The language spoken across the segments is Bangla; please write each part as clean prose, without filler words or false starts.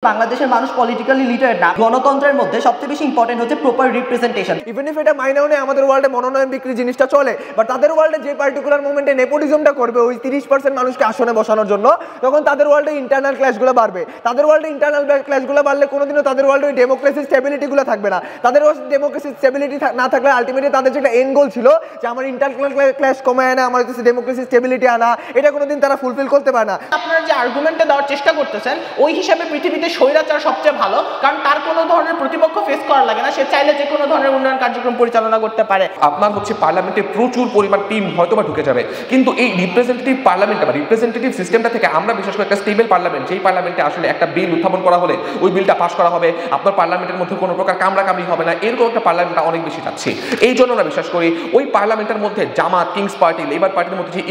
বাংলাদেশের মানুষ পলিটিক্যালি লিটারেট না। গণতন্ত্রের মধ্যে সবচেয়ে বেশি ইম্পর্টেন্ট হচ্ছে প্রপার রিপ্রেজেন্টেশন। ইভেন ইফ এটা মাইনেও নেই আমাদের ওয়ার্ল্ডে মনোনয়ন বিক্রি জিনিসটা চলে, বাট তাদের ওয়ার্ল্ডে যে পার্টিকুলার মোমেন্টে নেপোটিজমটা করবে ওই 30% মানুষকে আসনে বসানোর জন্য, তখন তাদের ওয়ার্ল্ডে ইন্টারনাল ক্ল্যাশগুলো বাড়বে। তাদের ওয়ার্ল্ডে ইন্টারনাল ক্ল্যাশগুলো বাড়লে কোনোদিনও তাদের ওয়ার্ল্ডে ওই ডেমোক্রেসি স্টেবিলিটিগুলো থাকবে না। তাদের ডেমোক্রেসি স্টেবিলিটি না থাকলে আলটিমেটলি তাদের যেটা এন্ড গোল ছিল যে আমার ইন্টারনাল ক্ল্যাশ কমায় আনা, আমার হচ্ছে ডেমোক্রেসি স্টেবিলিটি আনা, এটা কোনোদিন তারা ফুলফিল করতে পারে না। আপনারা যে আর্গুমেন্টটা দেওয়ার চেষ্টা করতেছেন ওই হিসাবে পৃথিবীতে স্বৈরাচার সবচেয়ে ভালো, কারণ তার কোনো ধরনের প্রতিপক্ষ ফেস করা লাগে না, সে চাইলে যে কোনো ধরনের উন্নয়ন কার্যক্রম পরিচালনা করতে পারে। আপনার হচ্ছে পার্লামেন্টে প্রচুর পরিমাণ টিম হয়তোবা ঢুকে যাবে, কিন্তু এই রিপ্রেজেন্টেটিভ পার্লামেন্ট বা রিপ্রেজেন্টেটিভ সিস্টেমটা থেকে আমরা বিশেষ করে একটা স্টেবল পার্লামেন্ট, যেই পার্লামেন্টে আসলে একটা বিল উত্থাপন করা হলে ওই বিলটা পাস করা হবে, আপনার পার্লামেন্টের মধ্যে কোনো প্রকার কামড়াকামড়ি হবে না, এরকম একটা পার্লামেন্ট অনেক বেশি চাচ্ছি। এই জন্য আমরা বিশ্বাস করি ওই পার্লামেন্টের মধ্যে জামাত, কিংস পার্টি, লেবার পার্টির মধ্যে যে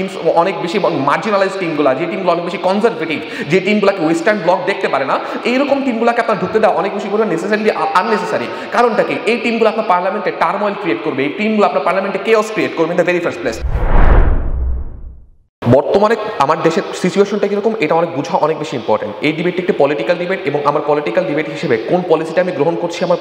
অনেক বেশি মার্জিনালাইজ টিমগুলো, যে টিমগুলো অনেক বেশি কনজারভেটিভ, যে টিমগুলোকে ওয়েস্টার্ন ব্লক দেখতে পারে না, এইরকম টিমগুলোকে আপনার ঢুকতে দেওয়া অনেক বেশি নেসেসারি আননেসেসারি। কারণটা কি? এই টিমগুলো আপনার পার্লামেন্টে টার্মোইল ক্রিয়েট করবে, এই টিমগুলো আপনার পার্লামেন্টে কেওস ক্রিয়েট করবে in the very first place. বর্তমানে আমার দেশের সিচুয়েশনটা কিরকম এটা অনেক বোঝা অনেক বেশি ইম্পর্টেন্ট। এই ডিবেটটি একটি পলিটিক্যাল ডিবেট এবং আমার পলিটিক্যাল ডিবেট হিসেবে কোন পলিসিটা আমি গ্রহণ করছি আমার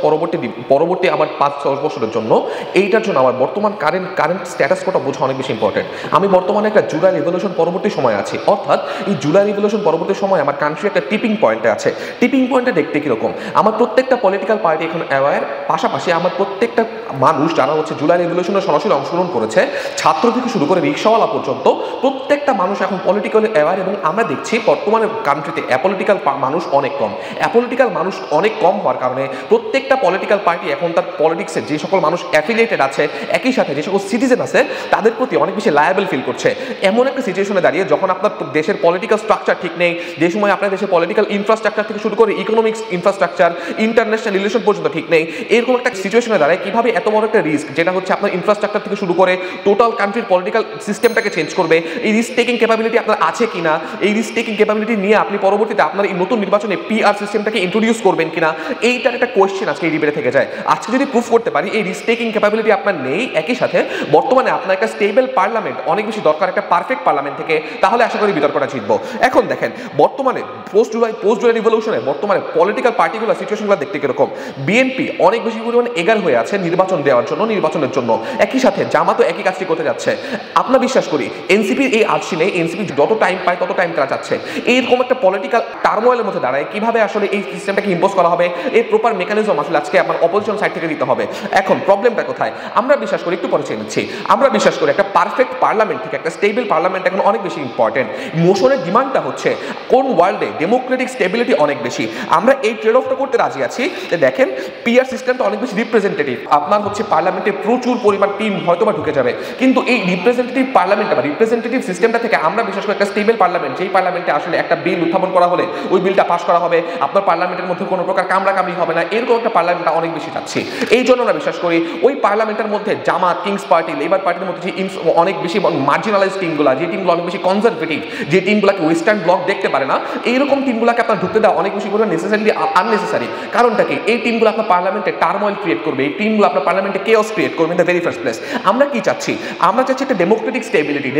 পরবর্তী আমার 5-6 বছরের জন্য, এইটার জন্য আমার বর্তমান কারেন্ট স্ট্যাটাস কোটা বোঝা অনেক বেশি ইম্পর্টেন্ট। আমি বর্তমানে একটা জুলাই রিভলিউশন পরবর্তী সময় আছি, অর্থাৎ এই জুলাই রিভলিউশন পরবর্তী সময় আমার কান্ট্রি একটা টিপিং পয়েন্টে আছে। টিপিং পয়েন্টে দেখতে কিরকম? আমার প্রত্যেকটা পলিটিক্যাল পার্টি এখন অ্যাওয়ার, পাশাপাশি আমার প্রত্যেকটা মানুষ যারা হচ্ছে জুলাই রিভলিউশনে সরাসরি অংশগ্রহণ করেছে, ছাত্র থেকে শুরু করে রিক্সাওয়ালা পর্যন্ত প্রত্যেকটা মানুষ এখন পলিটিক্যালি অ্যাওয়ার। এবং আমরা দেখছি বর্তমানে কান্ট্রিতে অ্যাপলিটিক্যাল মানুষ অনেক কম। অ্যাপলিটিক্যাল মানুষ অনেক কম হওয়ার কারণে প্রত্যেকটা পলিটিক্যাল পার্টি এখন তার পলিটিক্সে যে সকল মানুষ অ্যাফিলিয়েটেড আছে, একই সাথে যে সকল সিটিজেন আছে তাদের প্রতি অনেক বেশি লায়াবল ফিল করছে। এমন একটা সিচুয়েশনে দাঁড়িয়ে যখন আপনার দেশের পলিটিক্যাল স্ট্রাকচার ঠিক নেই, যে সময় আপনার দেশের পলিটিক্যাল ইনফ্রাস্ট্রাকচার থেকে শুরু করে ইকোনমিক্স ইনফ্রাস্ট্রাকচার, ইন্টারন্যাশনাল রিলেশন পর্যন্ত ঠিক নেই, এরকম একটা সিচুয়েশনে দাঁড়ায় কিভাবে এত বড় একটা রিস্ক, যেটা হচ্ছে আপনার ইনফ্রাস্ট্রাকচার থেকে শুরু করে টোটাল কান্ট্রির পলিটিক্যাল সিস্টেমটাকে চেঞ্জ করবে, এই রিস্ক টেকিং ক্যাপাবিলিটি আপনার আছে কিনা, এই রিস্ক টেকিং ক্যাপাবিলিটি নিয়ে আপনি পরবর্তীতে আপনার এই নতুন নির্বাচনে পিআর সিস্টেমটাকে ইন্ট্রোডিউস করবেন কিনা, এইটার একটা কোয়েশ্চেন আজকে এই ডিবেটে থেকে যায়। আজকে যদি প্রুফ করতে পারি এই রিস্ক টেকিং ক্যাপাবিলিটি আপনার নেই, একই সাথে বর্তমানে আপনার একটা স্টেবল পার্লামেন্ট অনেক বেশি দরকার, একটা পারফেক্ট পার্লামেন্ট থেকে, তাহলে আশা করি বিতর্কটা জিতবো। এখন দেখেন বর্তমানে পোস্ট জুলাই রিভলিউশনে বর্তমানে পলিটিক্যাল পার্টিগুলো সিচুয়েশনগুলো দেখতে কিরকম। বিএনপি অনেক বেশি পরিমাণে এগার হয়ে আছে নির্বাচনের জন্য, একই সাথে জামাতও একই কাজটি করতে যাচ্ছে। আপনার বিশ্বাস করি এনসিপির এই আর্শিনে এনসিপি যত টাইম পায় তত টাইম তারা চাচ্ছে। এইরকম একটা পলিটিক্যাল টার্মোয়েলের মধ্যে দাঁড়ায় কিভাবে আসলে এই সিস্টেমটাকে ইম্পোজ করা হবে, এর প্রপার মেকানিজম আসলে আজকে আমার অপোজিশন সাইড থেকে দিতে হবে। এখন প্রবলেমটা কোথায়? আমরা বিশ্বাস করি, একটু পরে চেয়ে নিচ্ছি, আমরা বিশ্বাস করি একটা পারফেক্ট পার্লামেন্ট থেকে একটা স্টেবল পার্লামেন্ট এখন অনেক বেশি ইম্পর্টেন্ট। মোশনের ডিমান্ডটা হচ্ছে কোন ওয়ার্ল্ডে ডেমোক্রেটিক স্টেবিলিটি অনেক বেশি। আমরা এই ট্রেড অফটা করতে রাজি আছি যে দেখেন পিআর সিস্টেমটা অনেক বেশি রিপ্রেজেন্টেটিভ, আপনার হচ্ছে পার্লামেন্টে প্রচুর পরিমাণ টিম হয়তোবা ঢুকে যাবে, কিন্তু এই রিপ্রেজেন্টেটিভ পার্লামেন্ট বা রিপ্রেজেন্টেটিভ সিস্টেমটা থেকে আমরা বিশেষ করে একটা স্টেবল পার্লামেন্ট, যেই পার্লামেন্টে আসলে একটা বিল উত্থাপন করা হলে ওই বিলটা পাস করা হবে, আপনার পার্লামেন্টের মধ্যে কোনো প্রকার কামড়াকামড়ি হবে না, এরকম একটা পার্লামেন্ট অনেক বেশি চাচ্ছি। এই জন্য আমরা বিশ্বাস করি ওই পার্লামেন্টের মধ্যে জামাত, কিংস পার্টি, লেবার পার্টির মধ্যে যে অনেক বেশি মার্জিনালাইজ টিমগুলো, যে টিমগুলো অনেক বেশি কনজারভেটিভ, যে টিমগুলোকে ওয়েস্টার্ন ব্লক দেখতে পারে না, এইরকম টিমগুলোকে আপনার ঢুকতে দেওয়া অনেক বেশি নেসেসারি আননেসেসারি। কারণটা কি? এই টিমগুলো আপনার পার্লামেন্টে টার্মোইল ক্রিয়েট করবে, এই টিমগুলো আপনার পার্লামেন্টে কেওস ক্রিয়েট করবে in the very first place. আমরা কি চাচ্ছি? আমরা চাচ্ছি একটা ডেমোক্রেটিক স্টেবিলিটি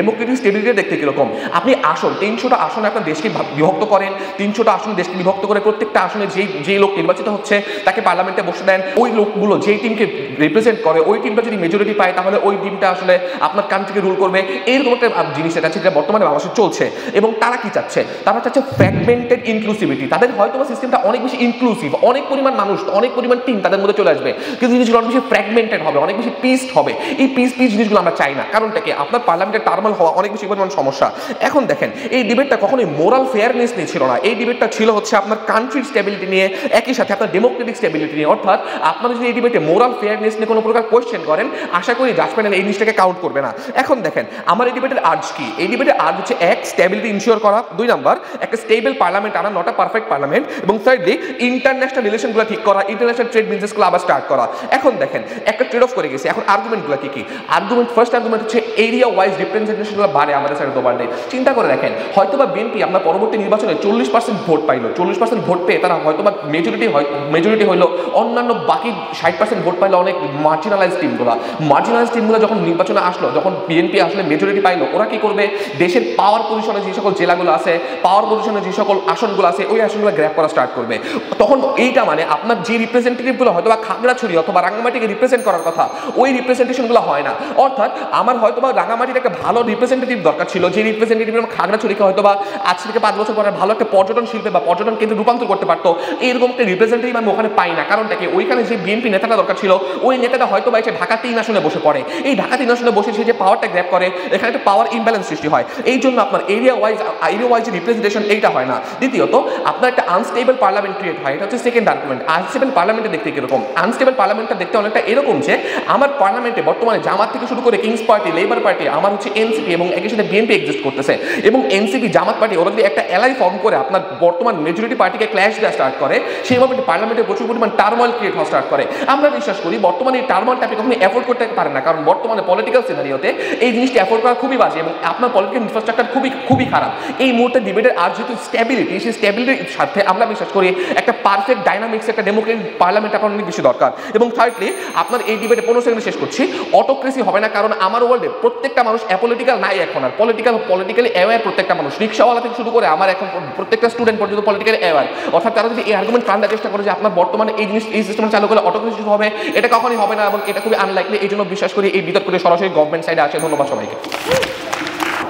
দেখতে কিরকম? আপনি আসন 300টা আসনে আপনার দেশকে বিভক্ত করেন, 300টা আসনে দেশকে বিভক্ত করে প্রত্যেকটা আসনে যে লোক নির্বাচিত হচ্ছে তাকে পার্লামেন্টে বসে দেন। ওই লোকগুলো যেই টিমকে রিপ্রেজেন্ট করে, ওই টিমটা যদি মেজরিটি পায় তাহলে ওই টিমটা আসলে আপনার কান্ট্রিকে রুল করবে। এরকম একটা জিনিস চাচ্ছে যেটা বর্তমানে বাংলাদেশে চলছে। এবং তারা কি চাচ্ছে? তারা চাচ্ছে ফ্র্যাগমেন্টেড ইনক্লুসিভিটি। তাদের হয়তো সিস্টেমটা অনেক বেশি ইনক্লুসিভ, অনেক পরিমাণ মানুষ, অনেক পরিমাণ টিম তাদের মধ্যে চলে আসবে, কিন্তু জিনিসগুলো অনেক বেশি ফ্র্যাগমেন্টেড হবে, অনেক বেশি পিসড হবে। এই পিস জিনিসগুলো আমরা চাই না। কারণটা কি? আপনার পার্লামেন্টের টার্মাল হওয়া অনেক বেশি পরিমাণ সমস্যা। এখন দেখেন এই ডিবেটটা কখনোই মোরাল ফেয়ারনেস নিয়ে ছিল না, এই ডিবেটটা ছিল হচ্ছে আপনার কান্ট্রির স্টেবিলিটি নিয়ে, একই সাথে আপনার ডেমোক্রেটিক স্টেবিলিটি নিয়ে। অর্থাৎ আপনারা যদি এই ডিবেটে মোরাল ফেয়ারনেস নিয়ে কোনো প্রকার কোয়েশ্চেন করেন, আশা করি জাজ প্যানেল এই জিনিসটাকে কাউন্ট করবে না। এখন দেখেন আমার এই ডিবেটের আর্জ কি? এই ডিবেটের আর্জ হচ্ছে এক, স্টেবিলিটি ইনশিওর করা, 2 নাম্বার একটা স্টেবল পার্লামেন্ট আনা, নট আ পারফেক্ট পার্লামেন্ট, এবং থার্ডলি ইন্টারন্যাশনাল রিলেশনগুলো ঠিক করা, ইন্টারন্যাশনাল ট্রেড বিজনেসগুলো আবার স্টার্ট করা। এখন দেখেন একটা ট্রেড অফ করে গেছি। এখন আর্গুমেন্টগুলো কি? ফার্স্ট আর্গুমেন্ট হচ্ছে এরিয়া ওয়াইজ রিপ্রেজেন্টেশনগুলো বাড়ে বাংলাদেশ আর ওয়ার্ল্ডে। চিন্তা করে দেখেন, হয়তোবা বিএনপি আপনার পরবর্তী নির্বাচনে 40% ভোট পাইলো, 40% ভোট পেয়ে তারা হয়তোবা মেজরিটি হইলো, অন্যান্য বাকি 60% ভোট পাইলো অনেক মার্জিনালাইজ টিমগুলো যখন নির্বাচনে আসলো, যখন বিএনপি আসলে মেজরিটি পাইলো, ওরা কি করবে? দেশের পাওয়ার পজিশনে যে সকল জেলাগুলো আছে, পাওয়ার পজিশনে যে সকল আসনগুলো আছে, ওই আসনগুলো গ্র্যাব করা স্টার্ট করবে। তখন এইটা মানে আপনার যে রিপ্রেজেন্টেটিভগুলো হয়তোবা খাগড়াছড়ি অথবা রাঙ্গামাটিকে রিপ্রেজেন্ট করার কথা, ওই রিপ্রেজেন্টেশনগুলো হয় না। অর্থাৎ আমার হয়তোবা রাঙ্গামাটির একটা ভালো রিপ্রেজেন্টেটিভ দরকার ছিল, যে রিপ্রেজেন্টেটিভ খাগড়াছড়িকে হয়তোবা আজ থেকে 5 বছর পরে ভালো একটা পর্যটন শিল্পে বা পর্যটন কেন্দ্রে রূপান্তর করতে পারতো। এইরকম একটা রিপ্রেজেন্টেটিভ আমি ওখানে পাই না। কারণটা কি? ওইখানে যে বিএনপি নেতাটা দরকার ছিল, ওই নেতাটা হয়তোবা এসে ঢাকা 3 আসনে বসে পড়ে। এই ঢাকা 3 আসনে বসে সে যে পাওয়ারটা গ্র্যাব করে, এখানে একটা পাওয়ার ইমব্যালেন্স সৃষ্টি হয়। এই জন্য আপনার এরিয়া ওয়াইজ রিপ্রেজেন্টেশন এইটা হয় না। দ্বিতীয়ত আপনার একটা আনস্টেবল পার্লামেন্ট ক্রিয়েট হয়, এটা হচ্ছে সেকেন্ড আর্গুমেন্ট। আনস্টেবল পার্লামেন্টে দেখতে কিরকম? আনস্টেবল পার্লামেন্টটা দেখতে অনেকটা এরকম যে আমার পার্লামেন্টে বর্তমানে জামাত থেকে শুরু করে কিংস পার্টি, লেবার পার্টি, আমার হচ্ছে এনসিপি এবং একই সাথে বিএনপি এক্সিস্ট করতেছে, এবং এনসিপি জামাত পার্টি ওরা যদি একটা এলাই ফর্ম করে আপনার বর্তমান মেজরিটি পার্টিকে ক্ল্যাশ দেওয়া স্টার্ট করে, সেই মোমেন্টে পার্লামেন্টে প্রচুর পরিমাণ টার্ময়েল ক্রিয়েট হওয়া স্টার্ট করে। আমরা বিশ্বাস করি বর্তমানে এই টার্ময়েলটা আপনি কখনো অ্যাফোর্ড করতে পারেন না, কারণ বর্তমানে পলিটিক্যাল সিনারিওতে এই জিনিসটা অ্যাফোর্ড করা খুবই বাজে এবং আপনার পলিটিক্যাল ইনফ্রাস্ট্রাকচার খুবই খারাপ। এই মুহূর্তে ডিবেটের আর যেহেতু স্ট্যাবিলিটি, সেই স্ট্যাবিলিটির সাথে আমরা বিশ্বাস করি একটা পারফেক্ট ডাইনামিক্স, একটা ডেমোক্রেটিক পার্লামেন্ট আপনার অনেক বেশি দরকার। এবং থার্ডলি আপনার এই ডিবেটে 15 সেকেন্ডে শেষ করছি, অটোক্রেসি হবে না, কারণ আমার ওয়ার্ল্ডে প্রত্যেকটা মানুষ অ্যাপলিটিক্যাল নাই এখন আর, পলিটিক্যালি অ্যাওয়ার প্রত্যেকটা মানুষ, রিক্সাওয়ালা থেকে শুরু করে আমার এখন প্রত্যেকটা স্টুডেন্ট পর্যন্ত পলিটিক্যালি অ্যাওয়ার। অর্থাৎ তারা যদি এই আর্গুমেন্ট টানার চেষ্টা করে যে আপনার বর্তমানে এই সিস্টেম চালু করলে অটোক্রেসি হবে, এটা কখনই হবে না এবং এটা খুবই আনলাইকলি। এই জন্য বিশ্বাস করি এই বিতর্ক করে সরাসরি গভর্নমেন্ট সাইডে আসে। ধন্যবাদ সবাইকে।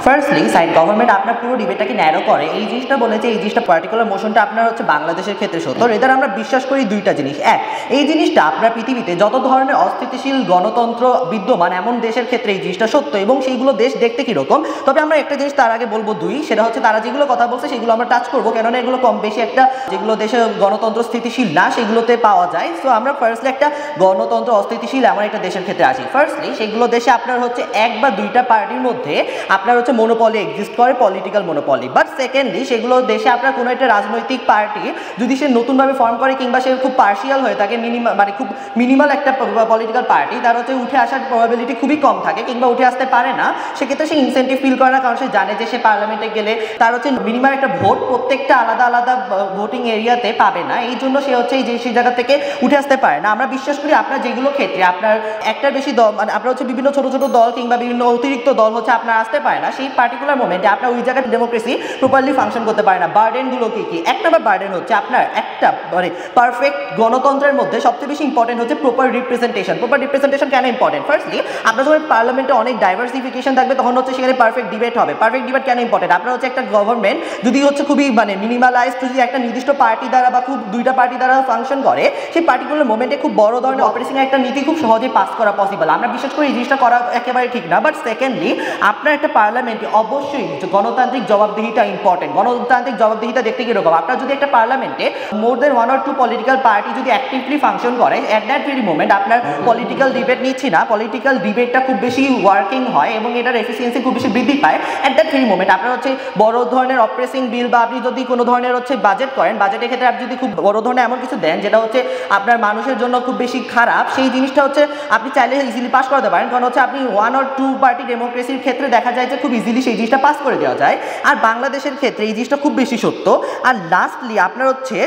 ফার্স্টলি সাইড গভর্নমেন্ট আপনার পুরো ডিবেটটাকে ন্যারো করে, এই জিনিসটা বলেছে, এই জিনিসটা পার্টিকুলার মোশনটা আপনার হচ্ছে বাংলাদেশের ক্ষেত্রে সত্য। এদের আমরা বিশ্বাস করি দুইটা জিনিস। এক, এই জিনিসটা আপনার পৃথিবীতে যত ধরনের অস্থিতিশীল গণতন্ত্র বিদ্যমান এমন দেশের ক্ষেত্রে এই জিনিসটা সত্য, এবং সেইগুলো দেশ দেখতে কীরকম। তবে আমরা একটা জিনিস তার আগে বলবো, সেটা হচ্ছে তারা যেগুলো কথা বলছে সেগুলো আমরা টাচ করবো, কেননা এগুলো কম বেশি একটা যেগুলো দেশে গণতন্ত্র স্থিতিশীল না সেগুলোতে পাওয়া যায়। সো আমরা ফার্স্টলি একটা গণতন্ত্র অস্থিতিশীল এমন একটা দেশের ক্ষেত্রে আসি। ফার্স্টলি সেগুলো দেশে আপনার হচ্ছে 1 বা 2টা পার্টির মধ্যে আপনার হচ্ছে মনোপলি এক্সিস্ট করে, পলিটিক্যাল মনোপলি। বাট সেকেন্ডলি সেগুলো দেশে আপনার কোনো একটা রাজনৈতিক পার্টি যদি সে নতুনভাবে ফর্ম করে কিংবা সে খুব পার্শিয়াল হয়ে থাকে, মানে খুব মিনিমাল একটা পলিটিক্যাল পার্টি, তার হচ্ছে উঠে আসার প্রবাবিলিটি খুবই কম থাকে কিংবা উঠে আসতে পারে না, সেক্ষেত্রে সে ইনসেন্টিভ ফিল করে না, কারণ সে জানে যে সে পার্লামেন্টে গেলে তার হচ্ছে মিনিমাম একটা ভোট প্রত্যেকটা আলাদা আলাদা ভোটিং এরিয়াতে পাবে না, এই জন্য সে হচ্ছে সেই জায়গা থেকে উঠে আসতে পারে না। আমরা বিশ্বাস করি আপনার যেগুলো ক্ষেত্রে আপনার একটার বেশি দল, মানে আপনার হচ্ছে বিভিন্ন ছোট ছোট দল কিংবা বিভিন্ন অতিরিক্ত দল হচ্ছে আপনার আসতে পারে না, সেই পার্টিকুলার মোমেন্টে আপনার ওই জায়গায় ডেমোক্রেসি প্রপারলি ফাংশন করতে পারে না। বার্ডেনগুলো কি? এক নাম্বার বার্ডেন হচ্ছে আপনার একটা মানে পারফেক্ট গণতন্ত্রের মধ্যে সবচেয়ে বেশি ইম্পর্টেন্ট হচ্ছে প্রপার রিপ্রেজেন্টেশন। প্রপার রিপ্রেজেন্টেশন কেন ইম্পর্টেন্ট? ফার্স্টলি আপনার যখন পার্লামেন্টে অনেক ডাইভার্সিফিকেশন থাকবে তখন হচ্ছে সেখানে পারফেক্ট ডিবেট হবে। পারফেক্ট ডিবেট কেন ইম্পর্টেন্ট? আপনার হচ্ছে একটা গভর্নমেন্ট যদি হচ্ছে খুবই মানে মিনিমালাইজড, যদি একটা নির্দিষ্ট পার্টি দ্বারা বা খুব 2টা পার্টি দ্বারা ফাংশন করে, সেই পার্টিকুলার মোমেন্টে খুব বড় ধরনের অপারেশন একটা নীতি খুব সহজেই পাস করা পসিবল। আমরা বিশ্বাস করি এই জিনিসটা করা একেবারে ঠিক না। বাট সেকেন্ডলি আপনার একটা পার্লামেন্টে অবশ্যই গণতান্ত্রিক জবাবদিহিতা ইম্পর্টেন্ট। গণতান্ত্রিক জবাবদিহিতা দেখতে কীরকম? আপনার যদি একটা পার্লামেন্টে মোর দেন 1 or 2 পলিটিক্যাল পার্টি যদি অ্যাক্টিভলি ফাংশন করে, অ্যাট দ্যাট ভেরি মোমেন্ট আপনার পলিটিক্যাল ডিবেট নিচ্ছি না, পলিটিক্যাল ডিবেটটা খুব বেশি ওয়ার্কিং হয় এবং এটার এফিসিয়েন্সি খুব বেশি বৃদ্ধি পায়। অ্যাট দ্যাট ভেরি মোমেন্ট আপনার হচ্ছে বড় ধরনের অপ্রেসিং বিল বা আপনি যদি কোনো ধরনের হচ্ছে বাজেট করেন, বাজেটের ক্ষেত্রে আপনি যদি খুব বড় ধরনের এমন কিছু দেন যেটা হচ্ছে আপনার মানুষের জন্য খুব বেশি খারাপ, সেই জিনিসটা হচ্ছে আপনি চাইলে ইজিলি পাস করতে পারেন, কারণ হচ্ছে আপনি 1 or 2 পার্টি ডেমোক্রেসির ক্ষেত্রে দেখা যায় যে খুব ইজিলি সেই জিনিসটা পাস করে দেওয়া যায়। আর বাংলাদেশের ক্ষেত্রে এই জিনিসটা খুব বেশি সত্য। আর লাস্টলি আপনার হচ্ছে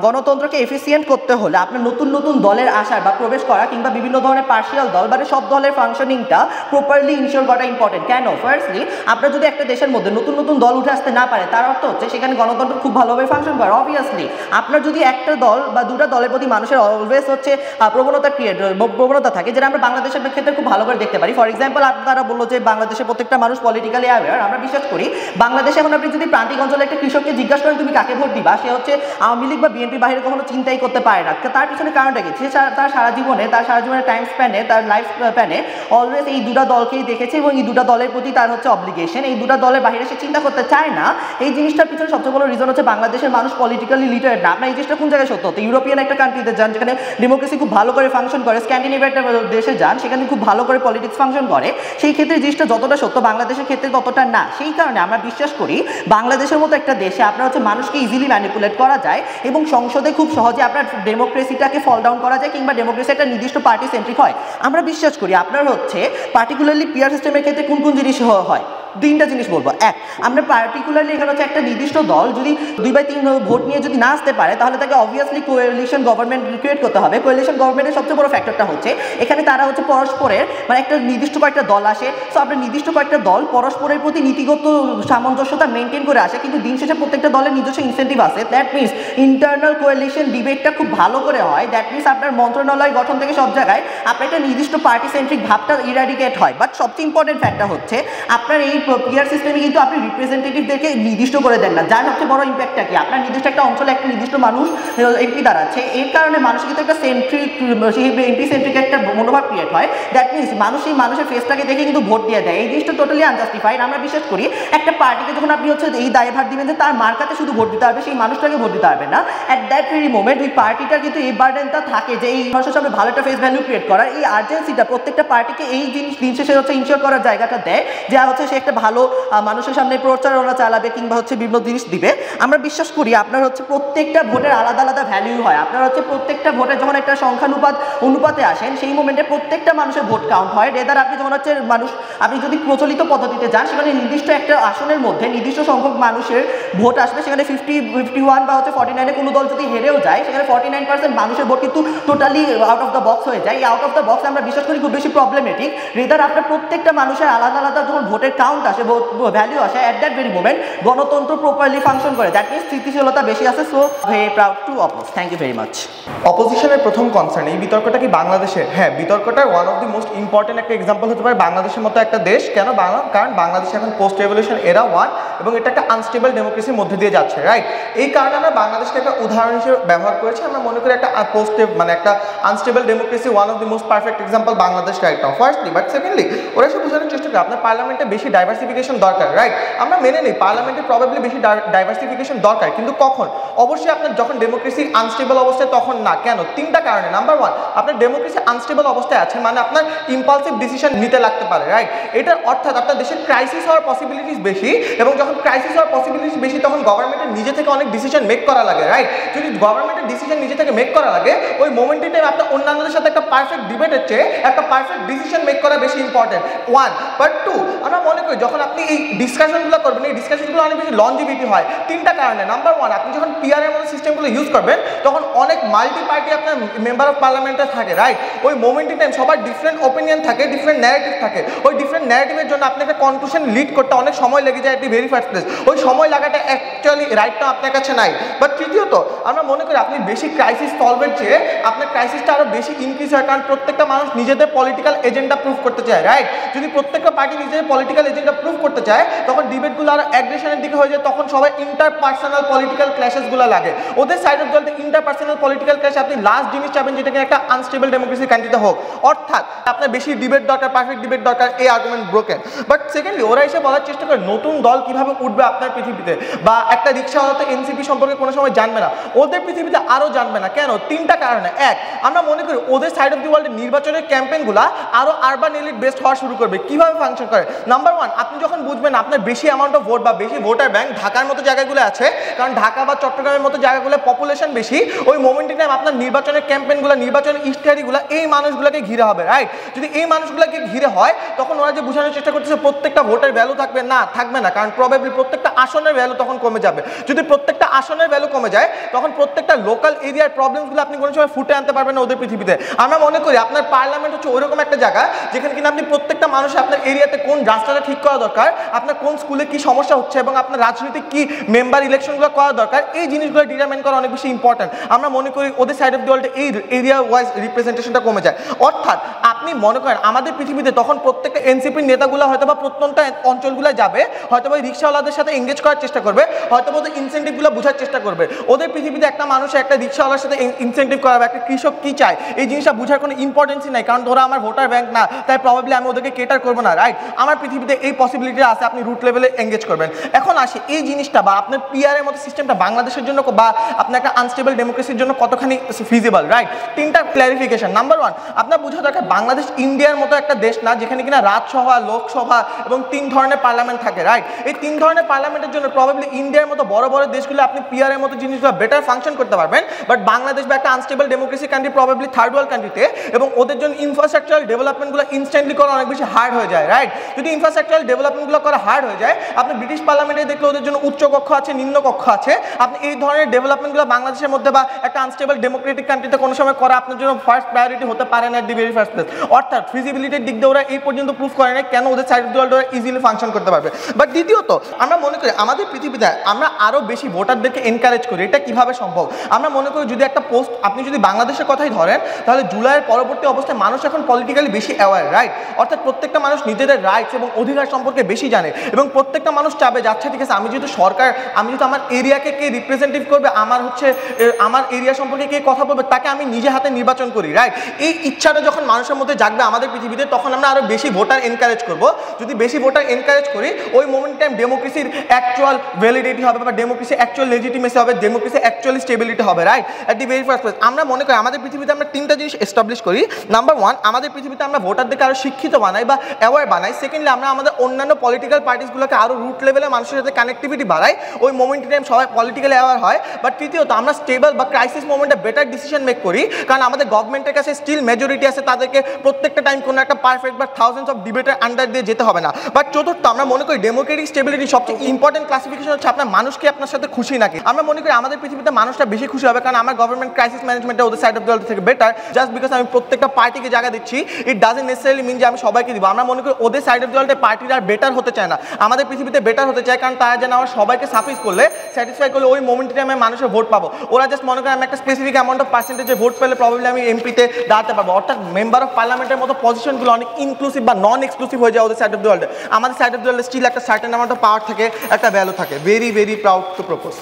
গণতন্ত্রকে এফিসিয়েন্ট করতে হলে আপনার নতুন নতুন দলের আসার বা প্রবেশ করা কিংবা বিভিন্ন ধরনের পার্শিয়াল দল মানে সব দলের ফাংশনিংটা প্রপারলি ইনশিওর করা ইম্পর্টেন্ট। কেন? ফার্স্টলি আপনার যদি একটা দেশের মধ্যে নতুন নতুন দল উঠে আসতে না পারে, তার অর্থ হচ্ছে সেখানে গণতন্ত্র খুব ভালোভাবে ফাংশন করে। অবভিয়াসলি আপনার যদি একটা দল বা 2টা দলের প্রতি মানুষের অলওয়েজ হচ্ছে প্রবণতা থাকে, যেটা আমরা বাংলাদেশের ক্ষেত্রে খুব ভালো করে দেখতে পারি। ফর এক্সাম্পল আপনারা বললো যে বাংলাদেশের প্রত্যেকটা মানুষ পলিটিক্যালি অ্যাওয়্যার। আমরা বিশ্বাস করি বাংলাদেশে এখন আপনি যদি প্রান্তিক অঞ্চলে একটা কৃষককে জিজ্ঞাসা করেন তুমি কাকে ভোট দিবা, সে হচ্ছে আওয়ামী লীগ বা বিএনপির বাইরে কখনো চিন্তাই করতে পারে না। তার পিছনে কারণটা কি? সে তার সারা জীবনের টাইম স্প্যানে, তার লাইফ স্প্যানে অলওয়েজ এই 2টা দলকেই দেখেছে এবং এই 2টা দলের প্রতি তার হচ্ছে অব্লিগেশন। এই 2টা দলের বাইরে সে চিন্তা করতে চায় না। এই জিনিসটার পিছনে সবচেয়ে বড় রিজন হচ্ছে বাংলাদেশের মানুষ পলিটিক্যালি লিটারেট না। আপনার এই জিনিসটা কোন জায়গায় সত্য? তো ইউরোপিয়ান একটা কান্ট্রিতে যান যেখানে ডেমোক্রেসি খুব ভালো করে ফাংশন করে, স্ক্যান্ডিনেভিয়া একটা দেশে যান সেখানে খুব ভালো করে পলিটিক্স ফাংশন করে, সেই ক্ষেত্রে জিনিসটা যতটা সত্য বাংলাদেশের ক্ষেত্রে ততটা না। সেই কারণে আমরা বিশ্বাস করি বাংলাদেশের মতো একটা দেশে আপনার হচ্ছে মানুষকে ইজিলি ম্যানিপুলেট করা যায় এবং সংসদে খুব সহজে আপনার ডেমোক্রেসিটাকে ফল ডাউন করা যায় কিংবা ডেমোক্রেসি একটা নির্দিষ্ট পার্টি সেন্ট্রিক হয়। আমরা বিশ্বাস করি আপনার হচ্ছে পার্টিকুলারলি পিয়ার সিস্টেমের ক্ষেত্রে কোন কোন জিনিস হয়? তিনটা জিনিস বলবো। এক, আমরা পার্টিকুলারলি এখানে হচ্ছে একটা নির্দিষ্ট দল যদি 2/3 ভোট নিয়ে যদি না আসতে পারে তাহলে তাকে অবভিয়াসলি কোয়ালিশন গভর্নমেন্ট ক্রিয়েট করতে হবে। কোয়ালিশন গভর্নমেন্টের সবচেয়ে বড় ফ্যাক্টরটা হচ্ছে এখানে তারা হচ্ছে পরস্পরের মানে একটা নির্দিষ্ট কয়েকটা দল আসে, সো আপনার নির্দিষ্ট কয়েকটা দল পরস্পরের প্রতি নীতিগত সামঞ্জস্যতা মেনটেন করে আসে, কিন্তু দিন শেষে প্রত্যেকটা দলের নিজস্ব ইনসেন্টিভ আছে। দ্যাট মিনস ইন্টারনাল কোয়ালিশন ডিবেটটা খুব ভালো করে হয়। দ্যাট মিনস আপনার মন্ত্রণালয় গঠন থেকে সব জায়গায় আপনার একটা নির্দিষ্ট পার্টি সেন্ট্রিক ভাবটা ইরাডিকেট হয়। বাট সবচেয়ে ইম্পর্টেন্ট ফ্যাক্টর হচ্ছে আপনার এই পিআর সিস্টেমে কিন্তু আপনি রিপ্রেজেন্টেটিভদেরকে নির্দিষ্ট করে দেন না, যার সবচেয়ে বড় ইম্প্যাক্টটা কি আপনার নির্দিষ্ট একটা অঞ্চলে একটা নির্দিষ্ট মানুষ এমপি দাঁড়াচ্ছে, এর কারণে মানুষ কিন্তু একটা সেন্ট্রিক এমপি সেন্ট্রিক একটা মনোভাব ক্রিয়েট হয়। দ্যাট মিনস মানুষ এই মানুষের ফেসটাকে দেখে কিন্তু ভোট দিয়ে দেয়। এই জিনিসটা টোটালি আনজাস্টিফাইড। আমরা বিশ্বাস করি একটা পার্টিকে যখন আপনি হচ্ছে এই দায়ভার দিবেন যে তার মার্কাতে শুধু ভোট দিতে হবে, সেই মানুষটাকে ভোট দিতে হবে না, অ্যাট দ্যাট ভেরি মোমেন্ট ওই পার্টিটার কিন্তু এই বার্ডেনটা থাকে যে এই মানুষের সামনে ভালো একটা ফেস ভ্যালু ক্রিয়েট করার। এই আর্জেন্সিটা প্রত্যেকটা পার্টিকে এই জিনিস দিন শেষে হচ্ছে ইনশিওর করার জায়গাটা দেয়, যা হচ্ছে সে একটা ভালো মানুষের সামনে প্রচারণা চালাবে কিংবা হচ্ছে বিভিন্ন জিনিস দিবে। আমরা বিশ্বাস করি আপনার হচ্ছে প্রত্যেকটা ভোটের আলাদা আলাদা ভ্যালু হয়। আপনার হচ্ছে প্রত্যেকটা ভোটে যখন একটা অনুপাতে আসেন সেই মোমেন্টে প্রত্যেকটা মানুষের ভোট কাউন্ট হয়। রেদার আপনি যখন হচ্ছে আপনি যদি প্রচলিত পদ্ধতিতে যান সেখানে নির্দিষ্ট একটা আসনের মধ্যে নির্দিষ্ট সংখ্যক মানুষের ভোট আসবে, সেখানে 51 বা হচ্ছে 49-এ কোনো দল যদি হেরেও যায় সেখানে 49% মানুষের ভোট কিন্তু totally out of the box হয়ে যায়। এই আউট অফ দ্য বক্স আমরা বিশ্বাস করি খুব বেশি প্রবলেমেটিক। রেদার আপনার প্রত্যেকটা মানুষের আলাদা আলাদা যখন ভোটের কাউন্ট আসে, ভ্যালু আসে, অ্যাট দ্যাট ভেরি মোমেন্ট গণতন্ত্র প্রপারলি ফাংশন করে। দ্যাট মিনস স্থিতিশীলতা বেশি আছে। So very proud to oppose. Thank you very much. অপোজিশনের প্রথম কনসার্ন এই বিতর্কটা কি বাংলাদেশের? হ্যাঁ, বিতর্কটার one of the most important একটা এক্সাম্পল হতে পারে বাংলাদেশের মতো একটা দেশ। কেন? কারণ বাংলাদেশ এখন পোস্ট রেভলিউশন এরা 1 এবং এটা একটা আনস্টেবল ডেমোক্রেসির মধ্যে দিয়ে যাচ্ছে, রাইট? এই কারণে আমরা বাংলাদেশকে একটা উদাহরণ হিসেবে ব্যবহার করেছি। আমরা মনে করি একটা একটা unstable democracy one of the most perfect example Bangladesh right now. Firstly, but secondly ওরা সব বোঝানোর চেষ্টা করে আপনার পার্লামেন্টে বেশি ডাইভার্সিফিকেশন দরকার, রাইট? আমরা মেনে নিই পার্লামেন্টে প্রবাবলি বেশি ডাইভার্সিফিকেশন দরকার, কিন্তু কখন? অবশ্যই আপনার যখন ডেমোক্রেসি আনস্টেবল অবস্থায় তখন না। কেন? 3টা কারণে। নাম্বার 1, আপনার ডেমোক্রেসি আনস্টেবল অবস্থায় আছে মানে আপনার ইম্পালসিভ ডিসিশন নিতে লাগতে পারে, রাইট? এটার অর্থাৎ আপনার দেশের ক্রাইসিস হওয়ার পসিবিলিটিস বেশি, এবং যখন ক্রাইসিস হওয়ার পসিবিলিটিস বেশি তখন গভর্নমেন্টের নিজে থেকে অনেক ডিসিশন মেক করা লাগে, রাইট? যদি গভর্নমেন্টের ডিসিশন নিজে থেকে মেক করা লাগে ওই মোমেন্টে টাইম আপনার অন্যান্যদের সাথে একটা পারফেক্ট ডিবেটের চেয়ে একটা পারফেক্ট ডিসিশন মেক করা বেশি ইম্পর্টেন্ট। 1 বাট 2, আমরা মনে করি যখন আপনি এই ডিসকাশনগুলো করবেন এই ডিসকাশনগুলো অনেক বেশি লঞ্জিভিটি হয় 3টা কারণে। নাম্বার 1, আপনি যখন পিআর এর মতো সিস্টেমগুলো ইউজ করবেন তখন অনেক মাল্টি পার্টি আপনার মেম্বার অফ পার্লামেন্টে থাকে, রাইট? ওই মোমেন্টে টাইম সবার ডিফারেন্ট ওপিনিয়ন থাকে, ডিফারেন্ট ন্যারেটিভ থাকে। ওই ডিফারেন্ট ন্যারেটিভের জন্য আপনি একটা কনক্লুশন লিড করতে অনেক সময় লেগে যায়, এটি ভেরি ফার্স্ট প্লেস। ওই সময় লাগাটা অ্যাকচুয়ালি রাইটটা আপনার কাছে নাই। বাট তৃতীয়ত, আমরা মনে করি আপনি বেশি ক্রাইসিস সলভের চেয়ে আপনার ক্রাইসিসটা আরও বেশি ইনক্রিজ হয়, কারণ প্রত্যেকটা মানুষ নিজেদের পলিটিক্যাল এজেন্ডা প্রুভ করতে চায়, রাইট? যদি প্রত্যেকটা পার্টি নিজেদের পলিটিক্যাল এজেন্ডা প্রুভ করতে চায় তখন ডিবেটগুলো আরও অ্যাগ্রেশনের দিকে হয়ে যায়, তখন সবাই ইন্টারপার্সোনাল পলিটিক্যাল ক্ল্যাশেসগুলো লাগে। ওদের সাইড অফ দলতে ইন্টারপার্সোনাল পলিটিক্যাল ক্ল্যাশ আপনি লাস্ট জিনিস চাবেন যেটা কিনা একটা আনস্টেবল ডেমোক্রেসি কান্ট্রিতে হোক, অর্থাৎ আপনার বেশি ডিবেট দরকার, পারফেক্ট ডিবেট দরকার। এই আর্গুমেন্ট ব্রোকেন। বাট সেকেন্ডলি ওরা এসে বলার চেষ্টা করে নতুন দল কিভাবে উঠবে আপনার পৃথিবীতে, বা একটা রিক্সাওয়ালা তো এনসিপি সম্পর্কে কোনো সময় জানবে না, ওদের পৃথিবীতে আরও জানবে না। কেন? 3টা কারণে। 1, আমরা মনে করি ওদের সাইড অফ দি ওয়ার্ল্ডের নির্বাচনের ক্যাম্পেইনগুলো আরও আরবান এলিট বেস্ট হওয়া শুরু করবে। কিভাবে ফাংশন করে? নাম্বার 1, আপনি যখন বুঝবেন আপনার বেশি অ্যামাউন্ট অফ ভোট বা বেশি ভোটার ব্যাংক ঢাকার মতো জায়গাগুলো আছে, কারণ ঢাকা বা চট্টগ্রামের মতো জায়গাগুলো পপুলেশন বেশি, ওই মোমেন্টে টাইম আপনার নির্বাচনের ক্যাম্পেইনগুলো, নির্বাচনের ইশতেহারিগুলো এই মানুষগুলোকে ঘিরে হবে, রাইট? যদি এই মানুষগুলোকে ঘিরে হয় তখন ওরা যে বোঝানোর চেষ্টা করতেছে প্রত্যেকটা ভোটের ভ্যালু থাকবে না, থাকবে না, কারণ প্রবাবলি প্রত্যেকটা আসনের ভ্যালু তখন কমে যাবে। যদি প্রত্যেকটা আসনের ভ্যালু কমে যায় তখন প্রত্যেকটা লোকাল এরিয়ার প্রবলেমসগুলো আপনি কোনো সময় ফুটে আনতে পারবেন না ওদের পৃথিবীতে। আমরা মনে করি আপনার পার্লামেন্ট হচ্ছে ওইরকম একটা জায়গা যেখানে কিনা আপনি প্রত্যেকটা মানুষ আপনার এরিয়াতে কোন রাস্তাটা ঠিক করা দরকার, আপনার কোন স্কুলে কি সমস্যা হচ্ছে এবং আপনার রাজনৈতিক কি মেম্বার ইলেকশনগুলো করা দরকার, এই জিনিসগুলো ডিটারমাইন করা অনেক বেশি ইম্পর্টেন্ট। আমরা মনে করি ওদের সাইড অফ দি ওয়ার্ল্ডে এই এরিয়া ওয়াইজ রিপ্রেজেন্টেশনটা কমে যায়। অর্থাৎ আপনি মনে করেন আমাদের পৃথিবীতে তখন প্রত্যেকটা এনসিপির নেতাগুলো হয়তো বা প্রত্যন্ত অঞ্চলগুলো যাবে, হয়তো বা রিক্সাওয়ালাদের সাথে এঙ্গেজ করার চেষ্টা করবে, হয়তো বা ওদের ইনসেন্টিভগুলো বোঝার চেষ্টা করবে। ওদের পৃথিবীতে একটা মানুষ একটা রিক্সাওয়ালার সাথে ইনসেন্টিভ করাবে, একটা কৃষক কি চায় এই জিনিসটা বোঝার কোনো ইম্পর্টেন্সই নাই, কারণ ধরো আমার ভোটার ব্যাংক না, তাই প্রবাবলি আমি ওদেরকে কেটার করবো না, রাইট? আমার পৃথিবীতে এই পসিবিলিটি আছে, আপনি রুট লেভেলে এঙ্গেজ করবেন। এখন আসি এই জিনিসটা বা আপনার পিআর এর মতো সিস্টেমটা বাংলাদেশের জন্য বা আপনার একটা আনস্টেবল ডেমোক্রেসির জন্য কতখানি ফিজিবল, রাইট? 3টা ক্ল্যারিফিকেশন। নাম্বার 1, আপনার বোঝা দরকার বাংলাদেশ ইন্ডিয়ার মতো একটা দেশ না যেখানে কিনা রাজসভা, লোকসভা এবং 3 ধরনের পার্লামেন্ট থাকে, রাইট? এই 3 ধরনের পার্লামেন্টের জন্য প্রবাবলি ইন্ডিয়ার মতো বড় বড় দেশগুলো আপনি পিআর এর মতো জিনিসগুলো বেটার ফাংশন করতে পারবেন। বাট বাংলাদেশ বা একটা unstable democracy country probably third world কান্ট্রিতে, এবং ওদের জন্য ইনফ্রাস্ট্রাকচারাল ডেভেলপমেন্টগুলো ইনস্ট্যান্টলি করা অনেক বেশি হার্ড হয়ে যায়, রাইট? যদি ইনফ্রাস্ট্রাকচারাল ডেভেলপমেন্টগুলো করা হার্ড হয়ে যায়, আপনি ব্রিটিশ পার্লামেন্টে দেখলে ওদের জন্য উচ্চ কক্ষ আছে, নিম্ন কক্ষ আছে, আপনি এই ধরনের ডেভেলপমেন্টগুলো বাংলাদেশের মধ্যে বা একটা আনস্টেবল ডেমোক্রেটিক কান্ট্রিতে কোনো সময় করা আপনার জন্য ফার্স্ট প্রায়োরিটি হতে পারে না, এট দি ভেরি ফার্স্ট প্লেস। অর্থাৎ ফিজিবিলিটির দিক দিয়ে ওরা এই পর্যন্ত প্রুফ করে না কেন ওদের সাইড অফ দ্য ওয়ার্ল্ড ওরা ইজিলি ফাংশন করতে পারবে। বাট দ্বিতীয়ত আমরা মনে করি আমাদের পৃথিবীতে আমরা আরও বেশি ভোটারদেরকে এনকারেজ করি। এটা কীভাবে সম্ভব? আমরা মনে করি যদি একটা পোস্ট আপনি যদি বাংলাদেশের কথাই ধরেন, তাহলে জুলাইয়ের পরবর্তী অবস্থায় মানুষ এখন পলিটিক্যালি বেশি অ্যাওয়ার, রাইট? অর্থাৎ প্রত্যেকটা মানুষ নিজেদের রাইটস এবং অধিকার সম্পর্কে বেশি জানে এবং প্রত্যেকটা মানুষ চাবে যাচ্ছে ঠিক আছে আমি যেহেতু সরকার, আমি যেহেতু আমার এরিয়াকে কে রিপ্রেজেন্টেটিভ করবে, আমার হচ্ছে আমার এরিয়া সম্পর্কে কে কথা বলবে তাকে আমি নিজে হাতে নির্বাচন করি, রাইট? এই ইচ্ছাটা যখন মানুষের মধ্যে জাগবে আমাদের পৃথিবীতে, তখন আমরা আরও বেশি ভোটার এনকারেজ করব। যদি বেশি ভোটার এনকারেজ করি, ওই মোমেন্ট টাইম ডেমোক্রেসির অ্যাকচুয়াল ভ্যালিডিটি হবে বা ডেমোক্রেসি অ্যাকচুয়াল লেজিটিমেসি হবে, ডেমোক্রেসি অ্যাকচুয়ালি স্টেবিলিটি হবে, right? At the very first place আমরা মনে করি আমাদের পৃথিবীতে আমরা তিনটা জিনিস এস্টাবলিশ করি। নাম্বার ওয়ান, আমাদের পৃথিবীতে আমরা ভোটারদেরকে আরও শিক্ষিত বানাই বা অ্যাওয়ার বানাই। সেকেন্ডলি আমরা আমাদের অন্যান্য পলিটিক্যাল পার্টিসগুলোকে আরও রুট লেভেলে মানুষের সাথে কানেক্টিভিটি বাড়াই, ওই মোমেন্ট টাইম সবাই পলিটিক্যালি অ্যাওয়ার হয়। বাট তৃতীয়ত আমরা স্টেবল বা ক্রাইসিস মোমেন্টে বেটার ডিসিশন মেক করি, কারণ আমাদের গভর্নমেন্টের কাছে স্টিল মেজরিটি আছে, তাদেরকে প্রত্যেকটা টাইম কোনো একটা পারফেক্ট বা থাউজেন্ডস অফ ডিবেটের আন্ডার দিয়ে যেতে হবে না। বাট চতুর্থ, আমরা মনে করি ডেমোক্রেটিক স্টেবিলিটি সবচেয়ে ইম্পর্টেন্ট ক্লাসিফিকেশন হচ্ছে আপনার মানুষকে আপনার সাথে খুশি নাকি। আমরা মনে করি আমাদের পৃথিবীতে মানুষটা বেশি খুশি হবে, কারণ আমার গভর্নমেন্ট ক্রাইসিস ম্যানেজমেন্টে ওদের সাইড অফ দ্য ওয়ার্ল্ড থেকে বেটার। জাস্ট বিকজ আমি প্রত্যেকটা পার্টিকে জায়গা দিচ্ছি, ইট ডাজন্ট নেসেসারিলি মিন যে আমি সবাইকে দিব। আমরা মনে করি ওদের সাইড অফ দ্য ওয়ার্ল্ডে পার্টিরা আর বেটার হতে চায় না, আমাদের পৃথিবীতে বেটার হতে চায়, কারণ তারা যেন আমার সবাইকে সাফিস করলে স্যাটিসফাই করলে ওই মোমেন্টে আমি মানুষের ভোট পাবো। ওরা জাস্ট মনে করেন আমি একটা স্পেসিফিক অ্যামাউন্ট অফ পার্সেন্টেজে ভোট পেলে প্রবাবলি আমি এমপিতে দাঁড়াতে পারবো। অর্থাৎ মেম্বার অফ পার্লামেন্টের মতো পজিশনগুলো অনেক ইনক্লুসিভ বা নন এক্সক্লুসিভ হয়ে যায় ওদের সাইড অফ দ্য ওয়ার্ল্ডে। আমাদের সাইড অফ দ্য ওয়ার্ল্ডে স্টিল একটা সার্টেন অ্যামাউন্ট অফ পাওয়ার থাকে, একটা ভ্যালু থাকে। Very very proud two propose.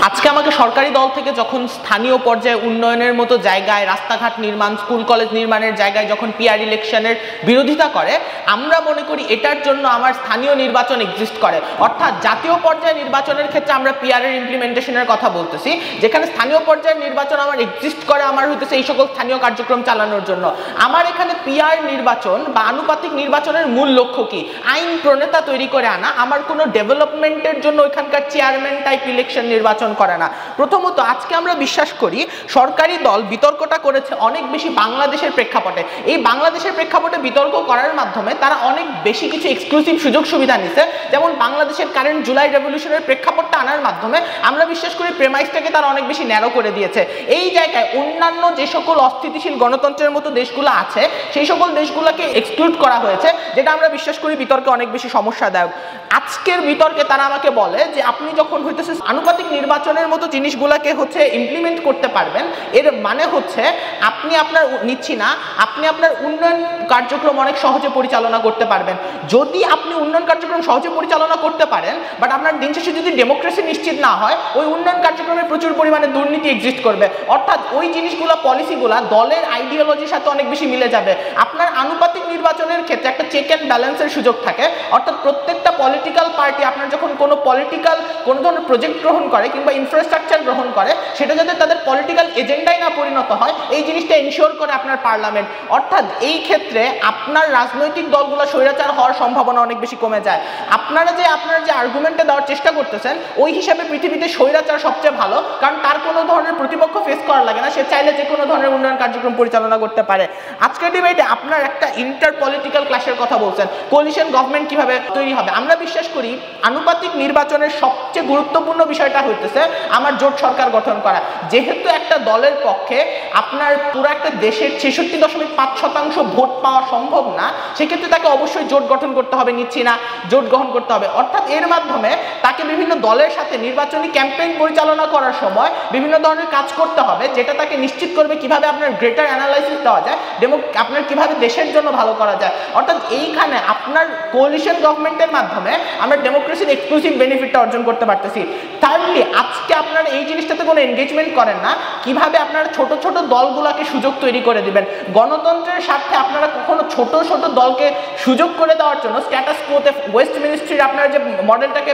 আজকে আমাকে সরকারি দল থেকে যখন স্থানীয় পর্যায়ে উন্নয়নের মতো জায়গায় রাস্তাঘাট নির্মাণ, স্কুল কলেজ নির্মাণের জায়গায় যখন পিআর ইলেকশনের বিরোধিতা করে, আমরা মনে করি এটার জন্য আমার স্থানীয় নির্বাচন এক্সিস্ট করে। অর্থাৎ জাতীয় পর্যায়ে নির্বাচনের ক্ষেত্রে আমরা পিআর এর ইমপ্লিমেন্টেশনের কথা বলতেছি, যেখানে স্থানীয় পর্যায়ের নির্বাচন আমার এক্সিস্ট করে আমার হইতেছে এই সকল স্থানীয় কার্যক্রম চালানোর জন্য। আমার এখানে পিআর নির্বাচন বা আনুপাতিক নির্বাচনের মূল লক্ষ্য কি? আইন প্রণেতা তৈরি করে আনা, আমার কোনো ডেভেলপমেন্টের জন্য ওইখানকার চেয়ারম্যান টাইপ ইলেকশন নির্বাচন করে না। প্রথমত আজকে আমরা বিশ্বাস করি সরকারি দল বিতর্কটা করেছে অনেক বেশি বাংলাদেশের প্রেক্ষাপটে। এই বাংলাদেশের প্রেক্ষাপটে বিতর্ক করার মাধ্যমে তারা অনেক বেশি কিছু এক্সক্লুসিভ সুযোগ সুবিধা নিছে, যেমন বাংলাদেশের কারেন্ট জুলাই রেভলিউশনের প্রেক্ষাপটটা আনার মাধ্যমে আমরা বিশ্বাস করি প্রেমাইসটাকে তারা অনেক বেশি ন্যারো করে দিয়েছে। এই জায়গায় অন্যান্য যে সকল অস্থিতিশীল গণতন্ত্রের মতো দেশগুলো আছে সেই সকল দেশগুলোকে এক্সক্লুড করা হয়েছে, যেটা আমরা বিশ্বাস করি বিতর্কে অনেক বেশি সমস্যাদায়ক। আজকের বিতর্কে তারা আমাকে বলে যে আপনি যখন হইতেছে আনুপাতিক নির্বাচনের মতো জিনিসগুলোকে হচ্ছে ইমপ্লিমেন্ট করতে পারবেন, এর মানে হচ্ছে আপনি আপনার নিচ্ছি না, আপনি আপনার উন্নয়ন কার্যক্রম অনেক সহজে পরিচালনা করতে পারবেন। যদি আপনি উন্নয়ন কার্যক্রম সহজে পরিচালনা করতে পারেন, বাট আপনার দিন শেষে যদি ডেমোক্রেসি নিশ্চিত না হয়, ওই উন্নয়ন কার্যক্রমে প্রচুর পরিমাণে দুর্নীতি এক্সিস্ট করবে। অর্থাৎ ওই জিনিসগুলো পলিসিগুলো দলের আইডিওলজির সাথে অনেক বেশি মিলে যাবে। আপনার আনুপাতিক নির্বাচনের ক্ষেত্রে একটা চেক অ্যান্ড ব্যালেন্সের সুযোগ থাকে। অর্থাৎ প্রত্যেকটা পলিটিক্যাল পার্টি আপনার যখন কোনো পলিটিক্যাল কোনো ধরনের প্রজেক্ট গ্রহণ করে কিংবা ইনফ্রাস্ট্রাকচার গ্রহণ করে, সেটা যাতে তাদের পলিটিক্যাল এজেন্ডায় না পরিণত হয়, এই জিনিসটা এনশিওর করে আপনার পার্লামেন্ট। অর্থাৎ এই ক্ষেত্রে আপনার রাজনৈতিক দলগুলো স্বৈরাচার হওয়ার সম্ভাবনা অনেক বেশি কমে যায়। আপনারা যে আর্গুমেন্টে দেওয়ার চেষ্টা করতেছেন, ওই হিসাবে পৃথিবীতে স্বৈরাচার সবচেয়ে ভালো, কারণ তার কোনো ধরনের প্রতিপক্ষ ফেস করা লাগে না, সে চাইলে যে কোনো ধরনের উন্নয়ন কার্যক্রম পরিচালনা করতে পারে। আজকের ডিবেটে আপনার একটা ইন্টার পলিটিক্যাল ক্লাসের কথা বলছেন, কোয়ালিশন গভর্নমেন্ট কিভাবে তৈরি হবে। আমরা বিশ্বাস করি আনুপাতিক নির্বাচনের সবচেয়ে গুরুত্বপূর্ণ বিষয়টা হইতেছে আমার জোট সরকার গঠন করা। যেহেতু একটা দলের পক্ষে আপনার পুরো একটা দেশের 66.5% ভোট পাওয়া সম্ভব না, সেক্ষেত্রে তাকে অবশ্যই জোট গঠন করতে হবে, নিচ্ছি না, জোট গ্রহণ করতে হবে। অর্থাৎ এর মাধ্যমে তাকে বিভিন্ন দলের সাথে নির্বাচনী ক্যাম্পেইন পরিচালনা করার সময় বিভিন্ন ধরনের কাজ করতে হবে, যেটা তাকে নিশ্চিত করবে কিভাবে আপনার গ্রেটার অ্যানালাইসিস দেওয়া যায়, আপনার কিভাবে দেশের জন্য ভালো করা যায়। অর্থাৎ এইখানে আপনার কোয়ালিশন গভর্নমেন্টের মাধ্যমে আমরা ডেমোক্রেসির এক্সক্লুসিভ বেনিফিটটা অর্জন করতে পারতেছি। থার্ডলি, আজকে আপনারা এই জিনিসটাতে কোনো এনগেজমেন্ট করেন না, কিভাবে আপনারা ছোট ছোট দলগুলোকে সুযোগ তৈরি করে দিবেন। গণতন্ত্রের স্বার্থে আপনারা কখনো ছোট ছোট দলকে সুযোগ করে দেওয়ার জন্য স্ট্যাটাস কোতে ওয়েস্ট মিনিস্ট্রির আপনারা যে মডেলটাকে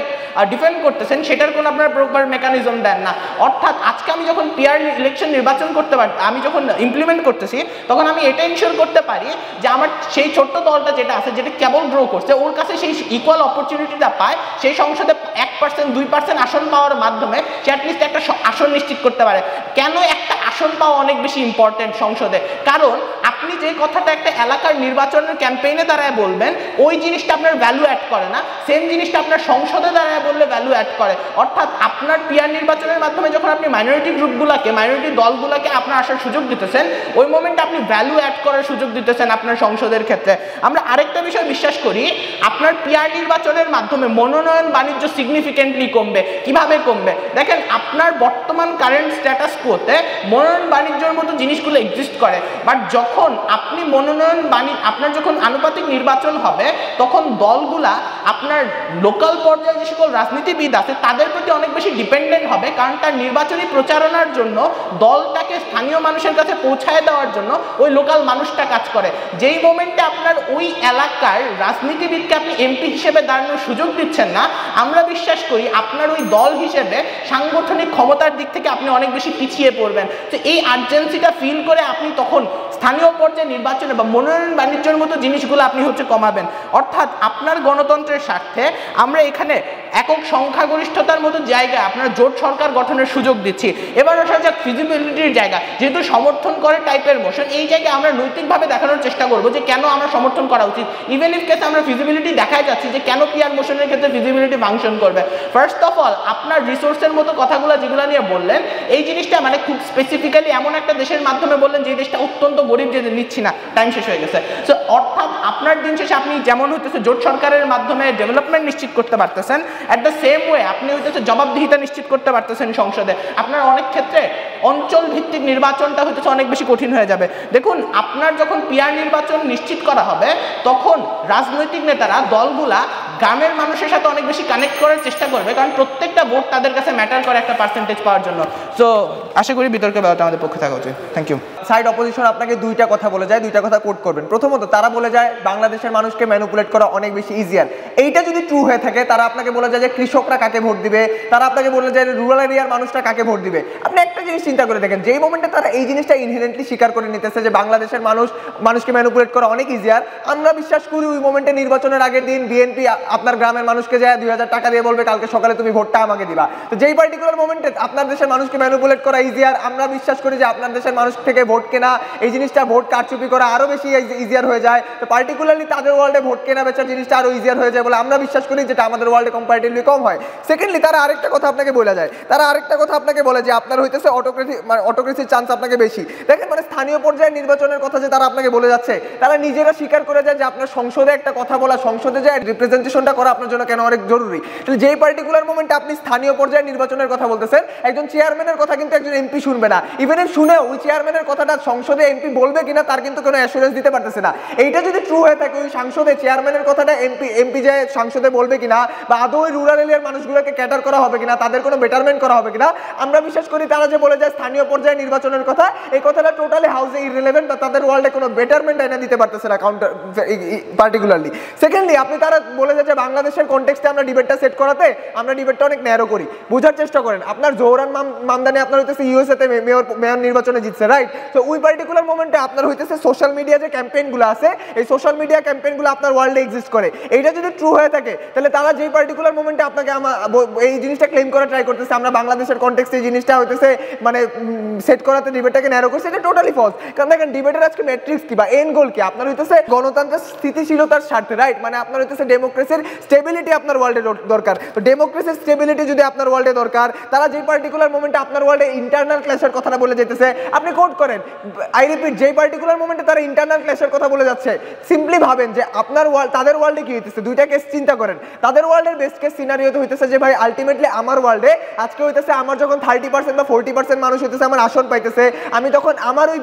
ডিফেন্ড করতেছেন, সেটার কোনো আপনারা প্রপার মেকানিজম দেন না। অর্থাৎ আজকে আমি যখন পিআর ইলেকশন নির্বাচন করতে পারি, আমি যখন ইমপ্লিমেন্ট করতেছি, তখন আমি এটা ইনশিওর করতে পারি যে আমার সেই ছোট্ট দলটা যেটা আছে, যেটা কেবল গ্রো করছে, ওর কাছে সেই ইকুয়াল অপরচুনিটিটা পায়, সেই সংসদে 1% 2% আসন পাওয়ার মাধ্যমে সে অ্যাটলিস্ট একটা আসন নিশ্চিত করতে পারে। কেন একটা আসন পাওয়া অনেক বেশি ইম্পর্টেন্ট সংসদে? কারণ আপনি যে কথাটা একটা এলাকার নির্বাচনের ক্যাম্পেইনে দাঁড়ায় বলবেন ওই জিনিসটা আপনার ভ্যালু অ্যাড করে না, সেম জিনিসটা আপনার সংসদে দাঁড়ায় বললে ভ্যালু অ্যাড করে। অর্থাৎ আপনার পিয়ার নির্বাচনের মাধ্যমে যখন আপনি মাইনরিটি গ্রুপগুলোকে, মাইনরিটি দলগুলোকে আপনার আসার সুযোগ দিতেছেন, ওই মোমেন্টে আপনি ভ্যালু অ্যাড করার সুযোগ দিতেছেন আপনার সংসদের ক্ষেত্রে। আমরা আরেকটা বিষয় বিশ্বাস করি, আপনার পিয়ার নির্বাচনের মাধ্যমে মনোনয়ন বাণিজ্য সিগনিফিকেন্টলি কমবে। কিভাবে কমবে? দেখেন, আপনার বর্তমান কারেন্ট স্ট্যাটাস কোতে মনোনয়ন বাণিজ্যের মতো জিনিসগুলো এক্সিস্ট করে, বাট যখন আপনি আপনার যখন আনুপাতিক নির্বাচন হবে তখন দলগুলা আপনার লোকাল পর্যায়ে যে সকল রাজনীতিবিদ আছে তাদের প্রতি অনেক বেশি ডিপেন্ডেন্ট হবে, কারণ তার নির্বাচনী প্রচারণার জন্য দলটাকে স্থানীয় মানুষের কাছে পৌঁছায় দেওয়ার জন্য ওই লোকাল মানুষটা কাজ করে। যেই মোমেন্টে আপনার ওই এলাকার রাজনীতিবিদকে আপনি এমপি হিসেবে দাঁড়ানোর সুযোগ দিচ্ছেন না, আমরা বিশ্বাস করি আপনার ওই দল হিসেবে সাংগঠনিক ক্ষমতার দিক থেকে আপনি অনেক বেশি পিছিয়ে পড়বেন। তো এই আর্জেন্সিটা ফিল করে আপনি তখন স্থানীয় পর্যায়ে নির্বাচনে বা মনোনয়ন বাণিজ্যের মতো জিনিসগুলো আপনি কমাবেন। অর্থাৎ আপনার গণতন্ত্রের স্বার্থে আমরা এখানে একক সংখ্যাগরিষ্ঠতার মতো জায়গায় আপনার জোট সরকার গঠনের সুযোগ দিচ্ছি। এবার আসা যাক ফিজিবিলিটির জায়গা, যেহেতু সমর্থন করে টাইপের মোশন, এই জায়গায় আমরা নৈতিকভাবে দেখানোর চেষ্টা করবো যে কেন আমরা সমর্থন করা উচিত। ইভেন ইফ কেসে আমরা ফিজিবিলিটি দেখাই যাচ্ছি যে কেন পিয়ার মোশনের ক্ষেত্রে ফিজিবিলিটি ফাংশন করবে। ফার্স্ট অফ অল, আপনার রিসোর্সের মতো কথাগুলো যেগুলো নিয়ে বললেন, এই জিনিসটা মানে খুব স্পেসিফিক্যালি এমন একটা দেশের মাধ্যমে বললেন যে দেশটা অত্যন্ত গরিব, যে নিচ্ছি না, টাইম শেষ হয়ে গেছে। সো অর্থাৎ আপনার দিন শেষে আপনি যেমন জোট সরকারের মাধ্যমে ডেভেলপমেন্ট নিশ্চিত করতে পারতেছেন, অ্যাট দ্য সেম ওয়ে আপনি জবাবদিহিতা নিশ্চিত করতে পারতেছেন সংসদে। আপনার অনেক ক্ষেত্রে অঞ্চল ভিত্তিক নির্বাচনটা অনেক বেশি কঠিন হয়ে যাবে। দেখুন, আপনার যখন পিয়ার নির্বাচন নিশ্চিত করা হবে তখন রাজনৈতিক নেতারা, দলগুলা গ্রামের মানুষের সাথে অনেক বেশি কানেক্ট করার চেষ্টা করবে, কারণ প্রত্যেকটা ভোট তাদের কাছে ম্যাটার করে একটা পার্সেন্টেজ পাওয়ার জন্য। সো আশা করি বিতর্কের ব্যাপারটা আমাদের পক্ষে থাকা উচিত। Thank you. সাইড অপোজিশন আপনাকে দুইটা কথা বলে যায়, দুইটা কথা কোট করবেন। প্রথমত, তারা বলে যায় বাংলাদেশের মানুষকে ম্যানিপুলেট করা অনেক বেশি ইজিয়ার। এইটা যদি ট্রু হয়ে থাকে, তারা আপনাকে বলে যায় যে কৃষকরা কাকে ভোট দিবে, তারা আপনাকে বলে যায় রুরাল এরিয়ার মানুষরা কাকে ভোট দিবে। আপনি একটা জিনিস চিন্তা করে দেখেন, যেই মোমেন্টে তারা এই জিনিসটা ইনহেরেন্টলি স্বীকার করে নিতেছে যে বাংলাদেশের মানুষকে ম্যানিপুলেট করা অনেক ইজিয়ার, আমরা বিশ্বাস করি ওই মোমেন্টে নির্বাচনের আগের দিন বিএনপি আপনার গ্রামের মানুষকে যায় 2000 টাকা দিয়ে বলবে কালকে সকালে তুমি ভোটটা আমাকে দিবা। তো যেই পার্টিকুলার মোমেন্টে আপনার দেশের মানুষকে ম্যানিপুলেট করা ইজিয়ার, আমরা বিশ্বাস করি যে আপনার দেশের মানুষ থেকে ভোট কেনা, এই জিনিসটা ভোট কারচুপি করা আরো বেশি ইজিয়ার হয়ে যায়। তো পার্টিকুলারলি তাদের ওয়ার্ল্ডে ভোট কেনা বেচার জিনিসটা আরো ইজিয়ার হয়ে যায় বলে আমরা বিশ্বাস করি, যেটা আমাদের ওয়ার্ল্ডে কম্পারেটিভলি কম হয়। সেকেন্ডলি, তারা আরেকটা কথা আপনাকে বলে যায়, যে আপনার হইতেছে অটোক্রেসির চান্স আপনাকে বেশি। দেখেন, মানে স্থানীয় পর্যায়ে নির্বাচনের কথা যে তারা আপনাকে বলে যাচ্ছে, তারা নিজেরা স্বীকার করে যায় যে আপনার সংসদে একটা কথা বলা, সংসদে যায় রিপ্রেজেন্টেশনটা করা আপনার জন্য কেন অনেক জরুরি। তাহলে যেই পার্টিকুলার মোমেন্টে আপনি স্থানীয় পর্যায়ে নির্বাচনের কথা বলতেছেন, একজন চেয়ারম্যানের কথা কিন্তু একজন এমপি শুনবে না। ইভেন ইফ শুনেও ওই চেয়ারম্যানের কথাটা সংসদে এমপি বলবে কিনা তার কিন্তু কোনো অ্যাসুরেন্স দিতে পারতেছে না। এইটা যদি ট্রু হয়ে থাকে, ওই সংসদে চেয়ারম্যানের কথাটা এমপি যে সংসদে বলবে কিনা, বা আদৌ ওই রুরাল এরিয়ার মানুষগুলোকে ক্যাটার করা হবে কিনা, তাদের কোনো বেটারমেন্ট করা হবে কিনা, আমরা বিশ্বাস করি তারা যে বলে যায় স্থানীয় পর্যায়ে নির্বাচনের কথা, এই কথাটা টোটালি হাউসে ইররিলেভেন্ট, বা তাদের ওয়ার্ল্ডে কোনো বেটারমেন্ট এনে দিতে পারতেছে না কাউন্টার পার্টিকুলারলি। সেকেন্ডলি, আপনি তারা বলে যায় যে বাংলাদেশের কনটেক্সটে আমরা ডিবেটটা সেট করাতে আমরা ডিবেটটা অনেক ন্যারো করি। বোঝার চেষ্টা করেন, আপনার জোহরান মামদানি আপনার হইতেছে ইউএসএতে মেয়র নির্বাচনে জিতছে, রাইট? তো ওই পার্টিকুলার মোমেন্টে আপনার হইতেছে সোশ্যাল মিডিয়া যে ক্যাম্পেইনগুলো আছে, এই সোশ্যাল মিডিয়া ক্যাম্পেইনগুলো আপনার ওয়ার্ল্ডে এক্সিস্ট করে। এইটা যদি ট্রু হয়ে থাকে, তাহলে তারা যেই পার্টিকুলার মোমেন্টে আপনাকে এই জিনিসটা ক্লেম করা ট্রাই করতেছে, আমরা বাংলাদেশের কনটেক্সটে এই জিনিসটা হইতেছে মানে সেট করাতে ডিবেটটাকে ন্যারো করছে, এটা টোটালি ফলস। কারণ দেখেন, ডিবেটের আজকে ম্যাট্রিক্স কি বা এন্ড গোল কি? আপনার হইতেছে গণতন্ত্রের স্থিতিশীলতার স্বার্থে, রাইট? মানে আপনার হইতেছে ডেমোক্রেসির স্টেবিলিটি আপনার ওয়ার্ল্ডে দরকার। তো ডেমোক্রেসির স্টেবিলিটি যদি আপনার ওয়ার্ল্ডে দরকার, তারা যে পার্টিকুলার মোমেন্টে আপনার ওয়ার্ল্ডে ইন্টারনাল ক্ল্যাশের কথাটা বলে যেতেছে, আপনি কোট করেন, আই রিপিট, যেই পার্টিকুলার মোমেন্টে তারা ইন্টারনাল ক্ল্যাশের কথা বলে যাচ্ছে, সিম্পলি ভাবেন যে আপনার তাদের ওয়ার্ল্ডে কি হইতেছে। দুইটা কেস চিন্তা করেন, তাদের ওয়ার্ল্ডের বেস্ট কেস সিনারিওতে হইতেছে যে ভাই আলটিমেটলি আমার ওয়ার্ল্ডে আজকে হইতেছে আমার যখন 30% বা 40% মানুষ হইতেছে আমার আসন পাইতেছে, আমি তখন আমার ওই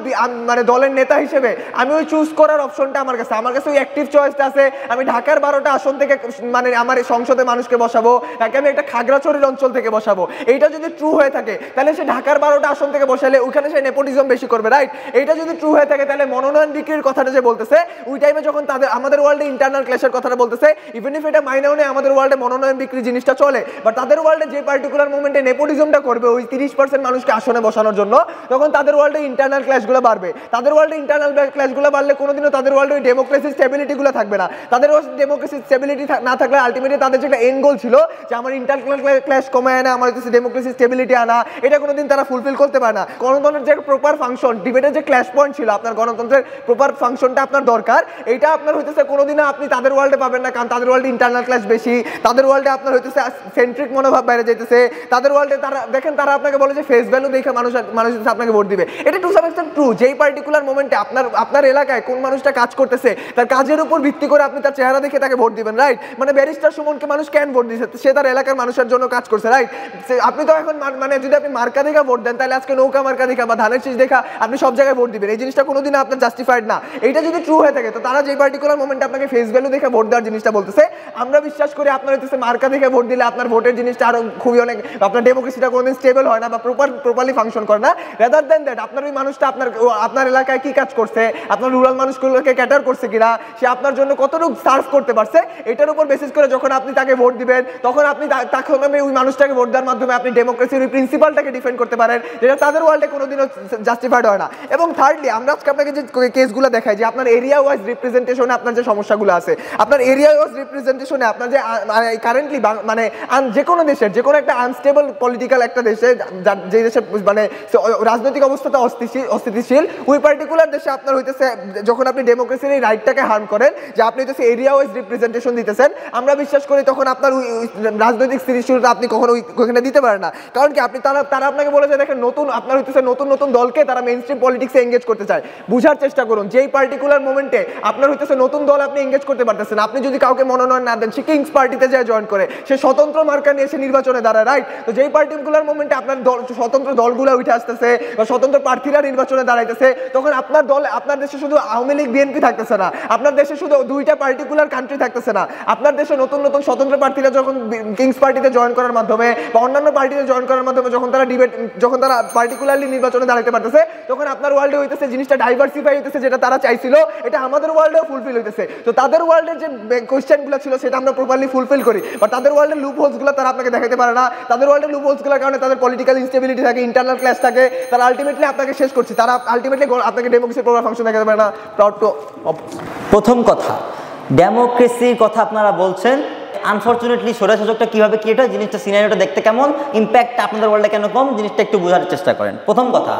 মানে দলের নেতা হিসেবে আমি ওই চুজ করার অপশনটা আমার কাছে ওই অ্যাক্টিভ চয়েসটা আছে। আমি ঢাকার 12টা আসন থেকে মানে আমার সংসদে মানুষকে বসাবো, নাকি আমি একটা খাগড়াছড়ির অঞ্চল থেকে বসাবো। এইটা যদি ট্রু হয়ে থাকে, তাহলে সে ঢাকার 12টা আসন থেকে বসালে ওইখানে সে নেপোটিজম বেশি করবে, রাইট? এইটা যদি ট্রু হয়ে থাকে, তাহলে মনোনয়ন বিক্রির কথাটা যে বলতেছে, ওই টাইমে যখন আমাদের ওয়ার্ল্ডে ইন্টারনাল ক্ল্যাশের কথাটা বলতেছে, ইভেন ইফ এটা মাইনেও নেই আমাদের ওয়ার্ল্ডে মনোনয়ন বিক্রি জিনিসটা চলে, বাট তাদের ওয়ার্ল্ডে যে পার্টিকুলার মোমেন্টে নেপোটিজমটা করবে ওই 30% মানুষকে আসনে বসানোর জন্য, তখন তাদের ওয়ার্ল্ডে ইন্টারনাল ক্ল্যাশগুলো বাড়বে। তাদের ওয়ার্ল্ডে ইন্টারনাল ক্ল্যাশগুলো বাড়লে কোনোদিনও তাদের ওয়ার্ল্ডে ওই ডেমোক্রেসি স্টেবিলিটিগুলো থাকবে না। তাদের ডেমোক্রেসি স্টেবিলিটি না থাকলে আলটিমেটলি তাদের যে একটা এন্ড গোল ছিল যে আমার ইন্টারনাল ক্লাস কমায় আনা, আমার হচ্ছে ডেমোক্রেসি স্টেবিলিটি আনা, এটা কোনোদিন তারা ফুলফিল করতে পারে না। গণতন্ত্রের যে প্রপার ফাংশন, ডিবেটের যে ক্ল্যাশ পয়েন্ট ছিল, আপনার গণতন্ত্রের প্রপার ফাংশনটা আপনার দরকার, এইটা আপনার হইতেছে কোনোদিনও আপনি তাদের ওয়ার্ল্ডে পাবেন না, কারণ তাদের ওয়ার্ল্ডে ইন্টারনাল ক্লাস বেশি, তাদের ওয়ার্ল্ডে আপনার হইতেছে সেন্ট্রিক মনোভাব বাইরে যাইতেছে, তাদের ওয়ার্ল্ডে তারা দেখেন তারা আপনাকে বলে যে ফেস ভ্যালু দেখে মানুষ আপনাকে ভোট দিবে। এটা টু সাম এক্সটেন্ট ট্রু। যেই পার্টিকুলার মোমেন্টে আপনার এলাকায় কোন মানুষটা কাজ করতেছে তার কাজের উপর ভিত্তি করে আপনি তার চেহারা দেখে তাকে ভোট দিবেন, রাইট? মানে ব্যারিস্টার সুমনকে মানুষ কেন ভোট দিচ্ছে? সে তার এলাকার মানুষের জন্য কাজ করছে, রাইট? আপনি তো এখন মানে যদি আপনি মার্কা দেখা ভোট দেন তাহলে আজকে নৌকা মার্কা দেখা বা ধানের শীষ দেখা আপনি সব জায়গায় ভোট দিবেন, এই জিনিসটা কোনোদিন আপনার জাস্টিফাইড না। এইটা যদি ট্রু হয়ে থাকে তো তারা যে পার্টিকুলার মোমেন্টে আপনাকে ফেস ভ্যালু দেখে ভোট দেওয়ার জিনিসটা বলতেছে, আমরা বিশ্বাস করি আপনার হইতেছে মার্কা দেখে ভোট দিলে আপনার ভোটের জিনিসটা আরো খুবই অনেক, আপনার ডেমোক্রেসিটা কোনোদিন স্টেবল হয় না বা প্রপারলি ফাংশন করে না। রেদার দেন দ্যাট আপনার ওই মানুষটা আপনার এলাকায় কি কাজ করছে, আপনার রুরাল মানুষগুলোকে ক্যাটার করছে কিনা, সে আপনার জন্য কতটুকু সার্ভ করতে পারছে, এটার উপর বেসিস করে যখন আপনি তাকে ভোট দিবেন তখন আপনি ওই মানুষটাকে ভোট দেওয়ার মাধ্যমে আপনি ডেমোক্রেসির ওই প্রিন্সিপালটাকে ডিফেন্ড করতে পারেন, যেটা তাদের ওয়ার্ল্ডে কোনোদিনও জাস্টিফাইড হয় না। এবং থার্ডলি আমরা আজকে আপনাকে যে কেসগুলো দেখাই যে আপনার এরিয়া ওয়াইজ রিপ্রেজেন্টেশনে আপনার যে সমস্যাগুলো আছে, আপনার এরিয়া ওয়াইজ রিপ্রেজেন্টেশনে আপনার যে কারেন্টলি মানে যে কোনো দেশের যে কোনো একটা আনস্টেবল পলিটিক্যাল একটা দেশে যে দেশে মানে রাজনৈতিক অবস্থাটা অস্থিতিশীল, ওই পার্টিকুলার দেশে আপনার হইতেছে যখন আপনি ডেমোক্রেসির এই রাইটটাকে হার্ম করেন যে আপনি হইতেছে এরিয়া ওয়াইজ রিপ্রেজেন্টেশন দিতেছেন, আমরা বিশ্বাস করি তখন আপনার রাজনৈতিক স্থিতিশীলতা আপনি কখনো ওইখানে দিতে পারেন না। কারণ কি আপনি তারা আপনাকে বলে যে দেখেন আপনার হইতেছে নতুন দলকে তারা মেইন স্ট্রিম পলিটিক্সে এঙ্গেজ করতে চায়। বুঝার চেষ্টা করুন যেই পার্টিকুলার মোমেন্টে আপনার হইতেছে নতুন দল আপনি এঙ্গেজ করতে পারতেছেন, আপনি যদি কাউকে মনোনয়ন না দেন, সে কিংস পার্টিতে যায় জয়েন করে, সে স্বতন্ত্র মার্কা নিয়ে এসে নির্বাচনে দাঁড়ায়, রাইট? তো যেই পার্টিকুলার মোমেন্টে আপনার স্বতন্ত্র দলগুলো উঠে আসতেছে বা স্বতন্ত্র প্রার্থীরা নির্বাচনে দাঁড়াইতেছে, তখন আপনার দল আপনার দেশে শুধু আওয়ামী লীগ বিএনপি থাকতেছে না, আপনার দেশে শুধু দুইটা পার্টিকুলার কান্ট্রি থাকতেছে না, আপনার দেশে নতুন স্বতন্ত্র প্রার্থীরা যখন কিংস পার্টিতে জয়েন করার মাধ্যমে বা অন্যান্য পার্টিতে জয়েন করার মাধ্যমে যখন তারা পার্টিকুলারলি নির্বাচনে দাঁড়াতে পারতেছে, তখন আপনার ওয়ার্ল্ডে হইতেছে জিনিসটা ডাইভার্সিফাই হইতেছে, যেটা তারা চাইছিল এটা আমাদের ওয়ার্ল্ডেও ফুলফিল হইতেছে। তো তাদের ওয়ার্ল্ডের যে কোয়েশ্চেনগুলো ছিল সেটা আমরা প্রপারলি ফুলফিল করি, বাট তাদের ওয়ার্ল্ডের লুপ হোলসগুলো তারা আপনাকে দেখাতে পারে না। তাদের ওয়ার্ল্ডের লুপ হোলসগুলোর কারণে তাদের পলিটিক্যাল ইনস্টেবিলিটি থাকে, ইন্টারনাল ক্লাস থাকে, তারা আলটিমেটলি আপনাকে শেষ করছে, তারা আলটিমেটলি আপনাকে ডেমোক্রেসির প্রপার ফাংশন দেখাতে পারে না। প্রথম কথা, ডেমোক্রেসির কথা আপনারা বলছেন, আনফরচুনেটলি স্বৈরশাসকটা কীভাবে ক্রিয়েট হয়, জিনিসটা সিনারিওটা দেখতে কেমন, ইম্প্যাক্ট আপনাদের ওয়ার্ল্ডে কেন কম, জিনিসটা একটু বোঝার চেষ্টা করেন। প্রথম কথা,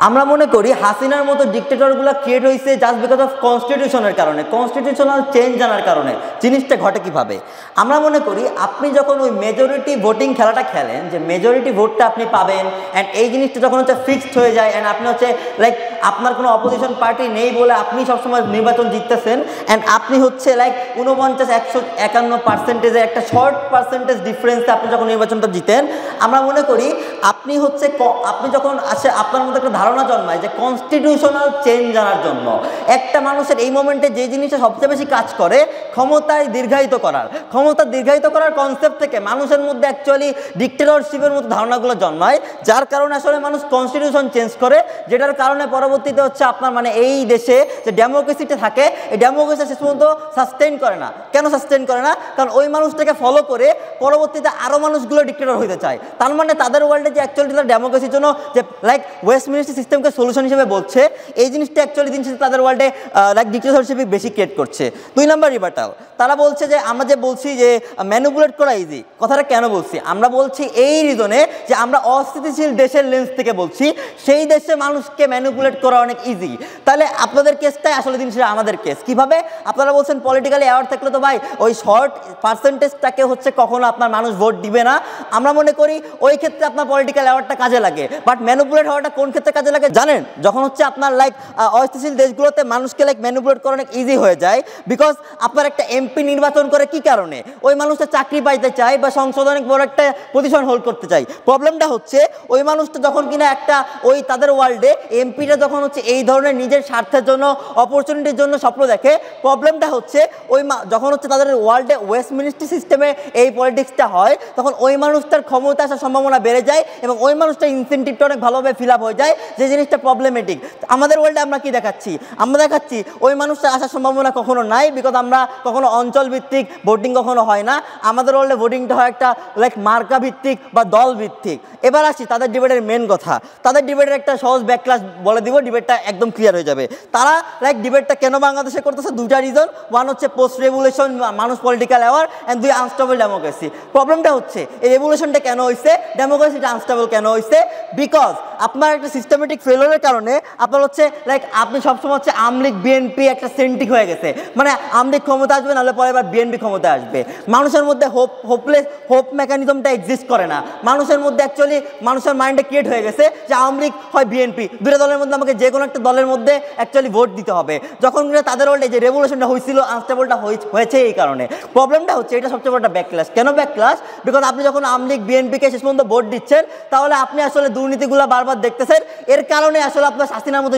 আমরা মনে করি হাসিনার মতো ডিক্টেটরগুলো ক্রিয়েট হয়েছে জাস্ট বিকজ অফ কনস্টিটিউশনের কারণে, কনস্টিটিউশনাল চেঞ্জ আনার কারণে। জিনিসটা ঘটে কিভাবে? আমরা মনে করি আপনি যখন ওই মেজরিটি ভোটিং খেলাটা খেলেন, যে মেজরিটি ভোটটা আপনি পাবেন, অ্যান্ড এই জিনিসটা যখন হচ্ছে ফিক্সড হয়ে যায়, অ্যান্ড আপনি হচ্ছে লাইক আপনার কোনো অপোজিশন পার্টি নেই বলে আপনি সবসময় নির্বাচন জিততেছেন, অ্যান্ড আপনি হচ্ছে লাইক 49-151% একটা শর্ট পার্সেন্টেজ ডিফারেন্সে আপনি যখন নির্বাচনটা জিতেন, আমরা মনে করি আপনি হচ্ছে আপনি যখন আসে আপনার মধ্যে একটা ধারণা জন্মায় যে কনস্টিটিউশনাল চেঞ্জ আনার জন্য একটা মানুষের এই মোমেন্টে যে জিনিসটা সবচেয়ে বেশি কাজ করে, ক্ষমতায় দীর্ঘায়িত করার কনসেপ্ট থেকে মানুষের মধ্যে অ্যাকচুয়ালি ডিক্টেটরশিপের মতো ধারণাগুলো জন্মায়, যার কারণে আসলে মানুষ কনস্টিটিউশন চেঞ্জ করে, যেটার কারণে পরবর্তীতে হচ্ছে আপনার মানে এই দেশে যে ডেমোক্রেসিটা থাকে, এই ডেমোক্রেসি শেষ পর্যন্ত সাস্টেইন করে না। কেন সাস্টেইন করে না? কারণ ওই মানুষটাকে ফলো করে পরবর্তীতে আরও মানুষগুলো ডিক্টেটর হইতে চায়। তার মানে তাদের ওয়ার্ল্ডে যে অ্যাকচুয়ালি তারা ডেমোক্রেসির জন্য যে লাইক ওয়েস্টমিনিস্টার সিস্টেমকে সলিউশন হিসেবে বলছে, এই জিনিসটা অ্যাকচুয়ালি দিন শেষে তাদের ওয়ার্ল্ডে লাইক ডিক্টেটরশিপ বেশি ক্রিয়েট করছে। 2 নম্বর রিবার্টাল, তারা বলছে যে আমরা যে বলছি যে ম্যানিপুলেট করা ইজি, কথাটা কেন বলছি? আমরা বলছি এই রিজনে যে আমরা অস্থিতিশীল দেশের লেন্স থেকে বলছি, সেই দেশে মানুষকে ম্যানিপুলেট করা অনেক ইজি। তাহলে আপনাদের কেসটাই আসলে দিন শেষে আমাদের কেস। কিভাবে? আপনারা বলছেন পলিটিক্যালি অ্যাওয়ার থাকলে তো ভাই ওই শর্ট পার্সেন্টেজটাকে হচ্ছে কখনো আপনার মানুষ ভোট দিবে না। আমরা মনে করি ওই ক্ষেত্রে আপনার পলিটিক্যাল অ্যাওয়ারটা কাজে লাগে, বাট ম্যানিপুলেট হওয়াটা কোন ক্ষেত্রে কাজে লাগে জানেন? যখন হচ্ছে আপনার লাইক অস্থিতিশীল দেশগুলোতে মানুষকে লাইক ম্যানিপুলেট করা অনেক ইজি হয়ে যায়, বিকজ আপনার একটা এমপি নির্বাচন করে কি কারণে? ওই মানুষটা চাকরি পাইতে চায় বা সংসদে অনেক বড় একটা পজিশন হোল্ড করতে চায়। প্রবলেমটা হচ্ছে ওই মানুষটা যখন কিনা একটা ওই তাদের ওয়ার্ল্ডে এমপিটা যখন হচ্ছে এই ধরনের নিজের স্বার্থের জন্য অপরচুনিটির জন্য স্বপ্ন দেখে, প্রবলেমটা হচ্ছে ওই যখন হচ্ছে তাদের ওয়ার্ল্ডে ওয়েস্টমিনিস্টার সিস্টেমে এই পলিটিক্সটা হয়, তখন ওই মানুষটার ক্ষমতা আসার সম্ভাবনা বেড়ে যায় এবং ওই মানুষটার ইনসেন্টিভটা অনেক ভালোভাবে ফিল আপ হয়ে যায়, যে জিনিসটা প্রবলেমেটিক। আমাদের ওয়ার্ল্ডে আমরা কি দেখাচ্ছি? আমরা দেখাচ্ছি ওই মানুষটা আসার সম্ভাবনা কখনো নাই, বিকজ আমরা কখনো অঞ্চল ভিত্তিক ভোটিং কখনো হয় না, আমাদের ওয়ার্ল্ডে ভোটিংটা হয় একটা লাইক মার্কা ভিত্তিক বা দল ভিত্তিক। এবার আসি তাদের ডিবেটের মেন কথা। তাদের ডিবেটের একটা সহজ ব্যাকক্লাস বলে দিব, ডিবেটটা একদম ক্লিয়ার হয়ে যাবে। তারা লাইক ডিবেটটা কেন বাংলাদেশে করতেছে, দুইটা রিজন। ওয়ান হচ্ছে পোস্ট রেভলিউশন, মানুষ পলিটিক্যাল অ্যাওয়ার, অ্যান্ড দুই আনস্টেবল ডেমোক্রেসি। প্রবলেমটা হচ্ছে এই রেভলিউশনটা কেন হয়েছে, ডেমোক্রেসিটা আনস্টেবল কেন হয়েছে? বিকজ আপনার একটা সিস্টেমেটিক ফেলিওরের কারণে আপনার হচ্ছে লাইক আপনি সবসময় হচ্ছে আওয়ামী লীগ বিএনপি একটা সেন্টিক হয়ে গেছে, মানে আওয়ামী লীগ ক্ষমতা আসবে, নাহলে পরে এবার বিএনপি ক্ষমতা আসবে। মানুষের মধ্যে হোপ মেকানিজমটা এক্সিস্ট করে না। মানুষের মধ্যে অ্যাকচুয়ালি মানুষের মাইন্ডে ক্রিয়েট হয়ে গেছে যে আওয়ামী লীগ হয় বিএনপি, দুটো দলের মধ্যে আমাকে যে কোনো একটা দলের মধ্যে অ্যাকচুয়ালি ভোট দিতে হবে। যখন তাদের ওয়ার্ল্ডে যে রেভলিউশনটা হয়েছিল আনস্টেবলটা হয়েছে এই কারণে। প্রবলেমটা হচ্ছে এটা সবচেয়ে বড় ব্যাকক্লাস। কেন ব্যাকক্লাস? বিকজ আপনি যখন আওয়ামী লীগ বিএনপিকে শেষ পর্যন্ত ভোট দিচ্ছেন, তাহলে আপনি আসলে দুর্নীতিগুলো বারবার দেখতেছেন। এর কারণে আসলে আপনার হাসিনার মতো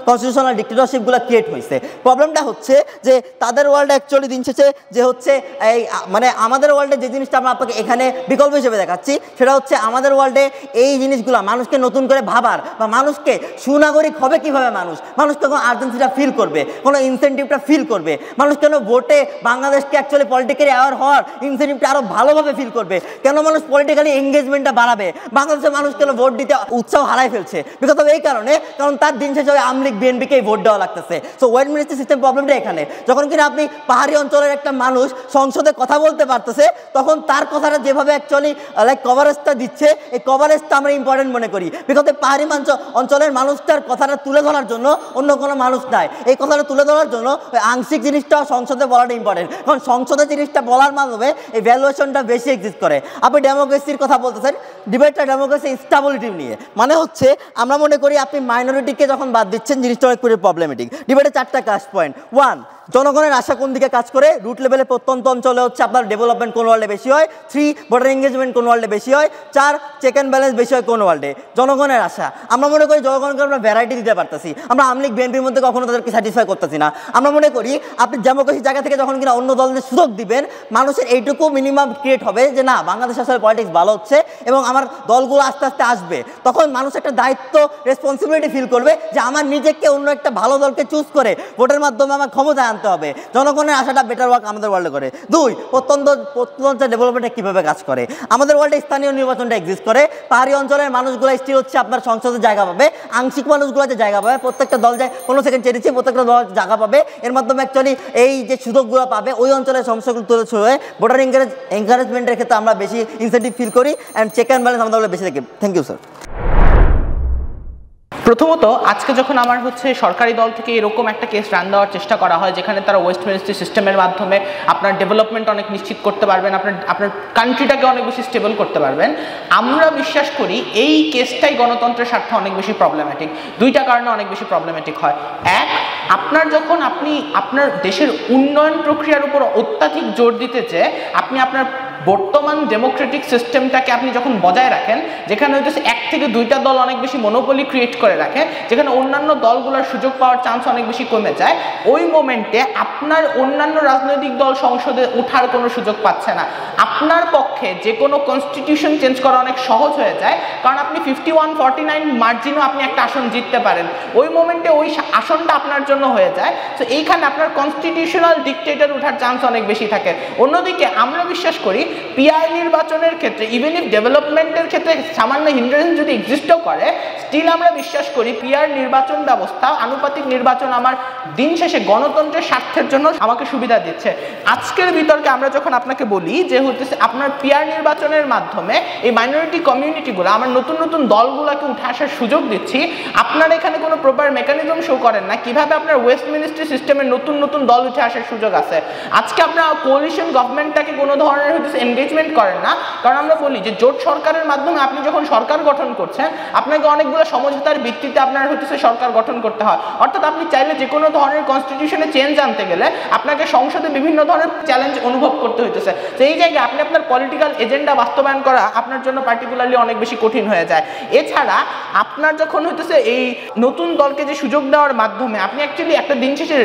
কনস্টিটিউশনাল ডিক্টেটরশিপগুলো ক্রিয়েট হয়েছে। প্রবলেমটা হচ্ছে যে তাদের ওয়ার্ল্ডে অ্যাকচুয়ালি দিন শেষে যে হচ্ছে এই মানে আমাদের ওয়ার্ল্ডে যে জিনিসটা আমরা আপনাকে এখানে বিকল্প হিসেবে দেখাচ্ছি, সেটা হচ্ছে আমাদের ওয়ার্ল্ডে এই জিনিসগুলো মানুষকে নতুন করে ভাবার বা মানুষকে সুনাগরিক হবে কিভাবে, মানুষ কোনো আর্জেন্সিটা ফিল করবে, কোনো ইনসেন্টিভটা ফিল করবে, মানুষ কেন ভোটে বাংলাদেশকে অ্যাকচুয়ালি পলিটিক্যালি অ্যাওয়ার হওয়ার ইনসেন্টিভটা আরও ভালোভাবে ফিল করবে, কেন মানুষ পলিটিক্যালি এঙ্গেজমেন্টটা বাড়াবে। বাংলাদেশের মানুষ কেন ভোট দিতে উৎসাহ হারাই ফেলছে, বিকজ অফ এই কারণে, কারণ তার দিন শেষে আওয়ামী লীগ বিএনপিকেই ভোট দেওয়া লাগতেছে। সো ওয়েট মিনিস্ট্রি সিস্টেম প্রবলেমটা এখানে। যখন কিনা আপনি পাহাড়ি অঞ্চলের একটা মানুষ সংসদে কথা বলতে পারতেছে, তখন তার কথাটা যেভাবে অ্যাকচুয়ালি লাইক কভারেজটা দিচ্ছে, এই কভারেজটা আমরা ইম্পর্টেন্ট মনে করি। বিকজ পাহাড়ি অঞ্চলের মানুষটার কথাটা তুলে ধরার জন্য অন্য কোনো মানুষ নাই। এই কথাটা তুলে ধরার জন্য ওই আংশিক জিনিসটা সংসদে বলাটা ইম্পর্টেন্ট, কারণ সংসদে জিনিসটা বলার মাধ্যমে এই ভ্যালুয়েশনটা বেশি এক্সিস্ট করে। আপনি ডেমোক্রেসির কথা বলতেছেন, ডিবেটটা ডেমোক্রেসি স্টেবিলিটি নিয়ে, মানে হচ্ছে আমরা মনে করি আপনি মাইনরিটিকে যখন বাদ দিচ্ছেন জিনিসটা অনেক পুরো প্রবলেমেটিক। ডিবেটে 4টা কাজ পয়েন্ট। 1, জনগণের আশা কোন দিকে কাজ করে, রুট লেভেলে প্রত্যন্ত অঞ্চলে হচ্ছে আপনার ডেভেলপমেন্ট কোন ওয়ার্ল্ডে বেশি হয়। 3, ভোটার এঙ্গেজমেন্ট কোন ওয়ার্ল্ডে বেশি হয়। 4, চেক অ্যান্ড ব্যালেন্স বেশি হয় কোন ওয়ার্ল্ডে। জনগণের আশা আমরা মনে করি জনগণকে আমরা ভ্যারাইটি দিতে পারতেছি, আমরা আওয়ামী লীগ বিএনপির মধ্যে কখনো তাদেরকে স্যাটিসফাই করতেছি না। আমরা মনে করি আপনি ডেমোক্রেসি জায়গা থেকে যখন কিনা অন্য দলদের সুযোগ দিবেন, মানুষের এইটুকু মিনিমাম ক্রিয়েট হবে যে না, বাংলাদেশ আসলে পলিটিক্স ভালো হচ্ছে এবং আমার দলগুলো আস্তে আস্তে আসবে। তখন মানুষ একটা দায়িত্ব, রেসপন্সিবিলিটি ফিল করবে যে আমার নিজেকে অন্য একটা ভালো দলকে চুজ করে ভোটের মাধ্যমে আমার ক্ষমতায় আনতে হবে। জনগণের আশাটা বেটার ওয়ার্ক আমাদের ওয়ার্ল্ডে করে। 2, প্রত্যন্ত ডেভেলপমেন্টে কীভাবে কাজ করে। আমাদের ওয়ার্ল্ডে স্থানীয় নির্বাচনটা এক্সিস্ট করে। পাহাড়ি অঞ্চলের মানুষগুলো স্টিল হচ্ছে আপনার সংসদে জায়গা পাবে, আংশিক মানুষগুলো যে জায়গা পাবে, প্রত্যেকটা দল যায় 15 সেকেন্ড চেয়েছি, প্রত্যেকটা দল জায়গা পাবে। এর মাধ্যমে অ্যাকচুয়ালি এই যে সুযোগগুলো পাবে ওই অঞ্চলের সমস্যাগুলো তুলে ছড়ে। ভোটার এনকারেজমেন্টের ক্ষেত্রে আমরা বেশি ইনসেন্টিভ ফিল করি, অ্যান্ড চেক অ্যান্ড ব্যালেন্স আমাদের বেশি থাকে। Thank you sir. প্রথমত আজকে যখন আমার হচ্ছে সরকারি দল থেকে এরকম একটা কেস রান দেওয়ার চেষ্টা করা হয়, যেখানে তারা ওয়েস্ট মিনিস্ট্রি সিস্টেমের মাধ্যমে আপনার ডেভেলপমেন্ট অনেক নিশ্চিত করতে পারবেন, আপনার কান্ট্রিটাকে অনেক বেশি স্টেবল করতে পারবেন, আমরা বিশ্বাস করি এই কেসটাই গণতন্ত্রের স্বার্থে অনেক বেশি প্রবলেম্যাটিক। 2টা কারণে অনেক বেশি প্রবলেম্যাটিক হয়। 1, আপনার যখন আপনি আপনার দেশের উন্নয়ন প্রক্রিয়ার উপর অত্যাধিক জোর দিতে চেয়ে আপনি আপনার বর্তমান ডেমোক্রেটিক সিস্টেমটাকে আপনি যখন বজায় রাখেন, যেখানে হচ্ছে 1 থেকে 2টা দল অনেক বেশি মনোপলি ক্রিয়েট করে রাখে, যেখানে অন্যান্য দলগুলোর সুযোগ পাওয়ার চান্স অনেক বেশি কমে যায়, ওই মোমেন্টে আপনার অন্যান্য রাজনৈতিক দল সংসদে ওঠার কোনো সুযোগ পাচ্ছে না। আপনার পক্ষে যে কোনো কনস্টিটিউশন চেঞ্জ করা অনেক সহজ হয়ে যায়, কারণ আপনি 51-49 মার্জিনও আপনি একটা আসন জিততে পারেন। ওই মোমেন্টে ওই আসনটা আপনার জন্য হয়ে যায়। তো এইখানে আপনার কনস্টিটিউশনাল ডিক্টেটর ওঠার চান্স অনেক বেশি থাকে। অন্যদিকে আমরা বিশ্বাস করি পিআর নির্বাচনের ক্ষেত্রে, ইভেন ইফ ডেভেলপমেন্টের ক্ষেত্রে সামান্য হিন্ড্রেন্স যদি এক্সিস্টও করে, স্টিল আমরা বিশ্বাস করি পিআর নির্বাচন ব্যবস্থা, আনুপাতিক নির্বাচন আমার দিন শেষে গণতন্ত্রের স্বার্থের জন্য আমাকে সুবিধা দিচ্ছে। আজকের বিতর্কে আমরা যখন আপনাকে বলি যে হচ্ছে আপনার পিআর নির্বাচনের মাধ্যমে এই মাইনরিটি কমিউনিটিগুলো, আমার নতুন নতুন দলগুলোকে উঠে আসার সুযোগ দিচ্ছি, আপনারা এখানে কোনো প্রপার মেকানিজম শো করেন না কিভাবে আপনার ওয়েস্ট মিনিস্ট্রি সিস্টেমে নতুন নতুন দল উঠে আসার সুযোগ আছে। আজকে আপনার কোয়ালিশন গভর্নমেন্টটাকে কোনো ধরনের হচ্ছে এনগেজমেন্ট করেন না, কারণ আমরা বলি যে জোট সরকারের মাধ্যমে আপনি যখন সরকার গঠন করছেন, আপনাকে অনেকগুলো সমঝোতার ভিত্তিতে আপনার হচ্ছে সরকার গঠন করতে হয়। অর্থাৎ আপনি চাইলে যে কোনো ধরনের কনস্টিটিউশনে চেঞ্জ আনতে গেলে আপনাকে সংসদে বিভিন্ন ধরনের চ্যালেঞ্জ অনুভব করতে হইতেছে। তো এই জায়গায় আপনি আপনার পলিটিক্যাল এজেন্ডা বাস্তবায়ন করা আপনার জন্য পার্টিকুলারলি অনেক বেশি কঠিন হয়ে যায়। এছাড়া আপনার যখন হইতেছে এই নতুন দলকে যে সুযোগ দেওয়ার মাধ্যমে আপনি অ্যাকচুয়ালি একটা দিন শেষে